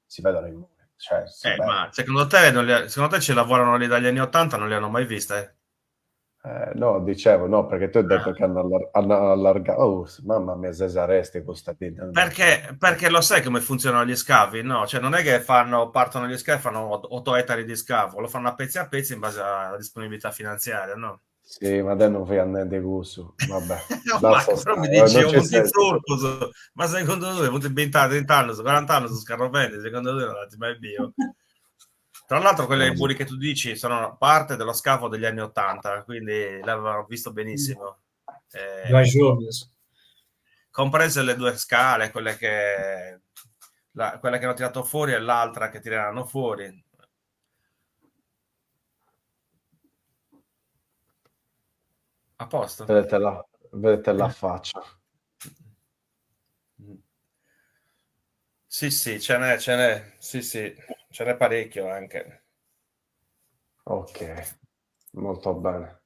si vedono i muri. Cioè, Ma secondo te ci lavorano lì dagli anni 80? Non li hanno mai viste? no, dicevo, no, perché tu hai detto che hanno allargato. Oh, mamma mia, Cesaresti Costatino. Perché lo sai come funzionano gli scavi, no? Cioè non è che partono gli scavi, fanno 8 ettari di scavo, lo fanno a pezzi in base alla disponibilità finanziaria, no? Sì, ma te non fai a niente gusto. Vabbè, No, basta però mi stare. dici, Non ho ci avuto il sento. turco, ma secondo te, ho avuto 20 anni, 30 anni, 40 anni su scarpenti, secondo te non ti mai bio? Tra l'altro, quelle No, muri che tu dici sono parte dello scavo degli anni 80, quindi l'avevano visto benissimo. Comprese le 2 scale, quelle che hanno tirato fuori e l'altra che tireranno fuori. A posto. vedete la faccia. Sì, ce n'è, sì, ce n'è parecchio anche. Ok, molto bene.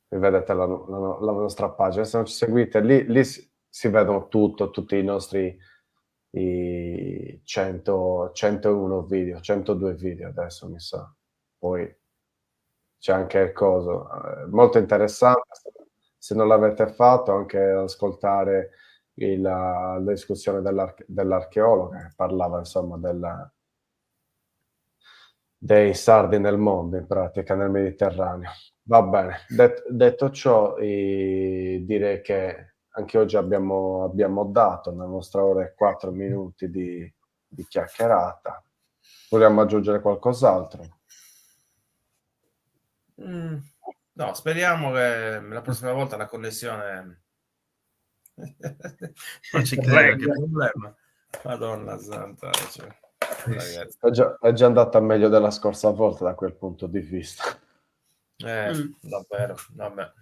Vedete la nostra pagina. Se non ci seguite, lì si vedono tutti i nostri 101 video, 102 video adesso mi sa. Poi c'è anche il coso, molto interessante. Se non l'avete fatto, anche ascoltare la discussione dell'archeologo che parlava insomma dei sardi nel mondo, in pratica, nel Mediterraneo. Va bene, detto ciò, direi che anche oggi abbiamo dato la nostra ora e 4 minuti di chiacchierata. Vogliamo aggiungere qualcos'altro? No, speriamo che la prossima volta la connessione non ci credo, che problema. Madonna santa, cioè, ragazzi. È già andata meglio della scorsa volta da quel punto di vista. Davvero, vabbè.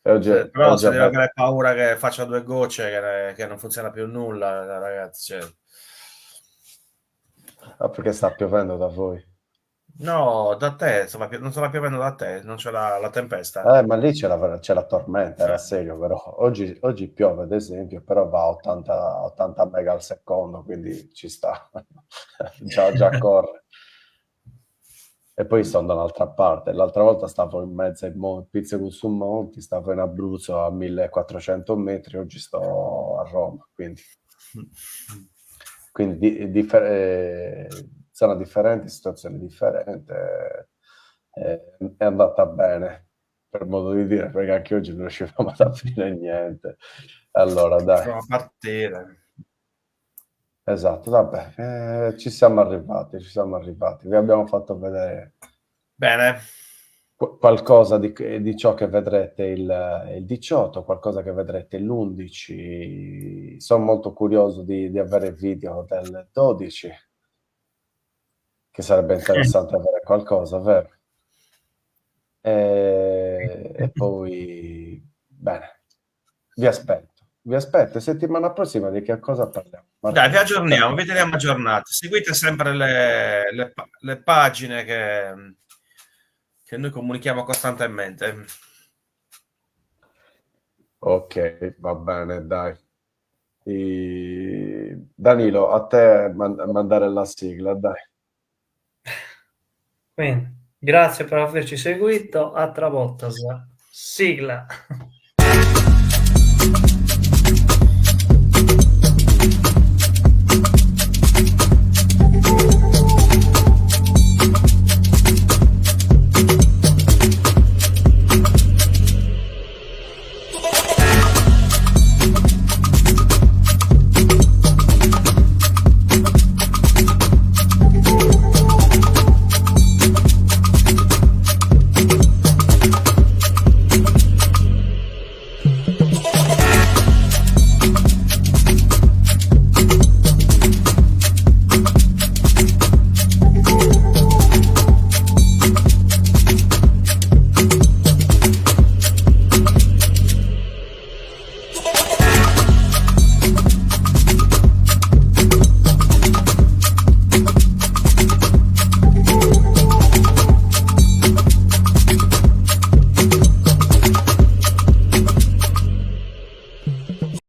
Però se devo avere paura che faccia 2 gocce che non funziona più nulla, ragazzi. Cioè. Perché sta piovendo da voi? No, da te, non stava piovendo da te, non c'è la tempesta. Ma lì c'è la tormenta, era serio, però oggi piove ad esempio, però va a 80 mega al secondo, quindi ci sta, già corre. E poi sto da un'altra parte, l'altra volta stavo in mezzo ai Pizzegus su Monti, stavo in Abruzzo a 1400 metri, oggi sto a Roma, quindi zona differente, situazione differente, è andata bene, per modo di dire, perché anche oggi non riuscivamo ad aprire niente. Allora, dai. Facciamo partire. Esatto, vabbè, ci siamo arrivati, vi abbiamo fatto vedere Bene. qualcosa di ciò che vedrete il 18, qualcosa che vedrete l'11. Sono molto curioso di avere il video del 12, che sarebbe interessante avere qualcosa, vero? E poi, bene, vi aspetto, e settimana prossima di che cosa parliamo? Dai, vi aggiorniamo, vi teniamo aggiornati. Seguite sempre le pagine che noi comunichiamo costantemente. Ok, va bene, dai. Danilo, a te mandare la sigla, dai. Quindi, grazie per averci seguito, a tra volta, sigla.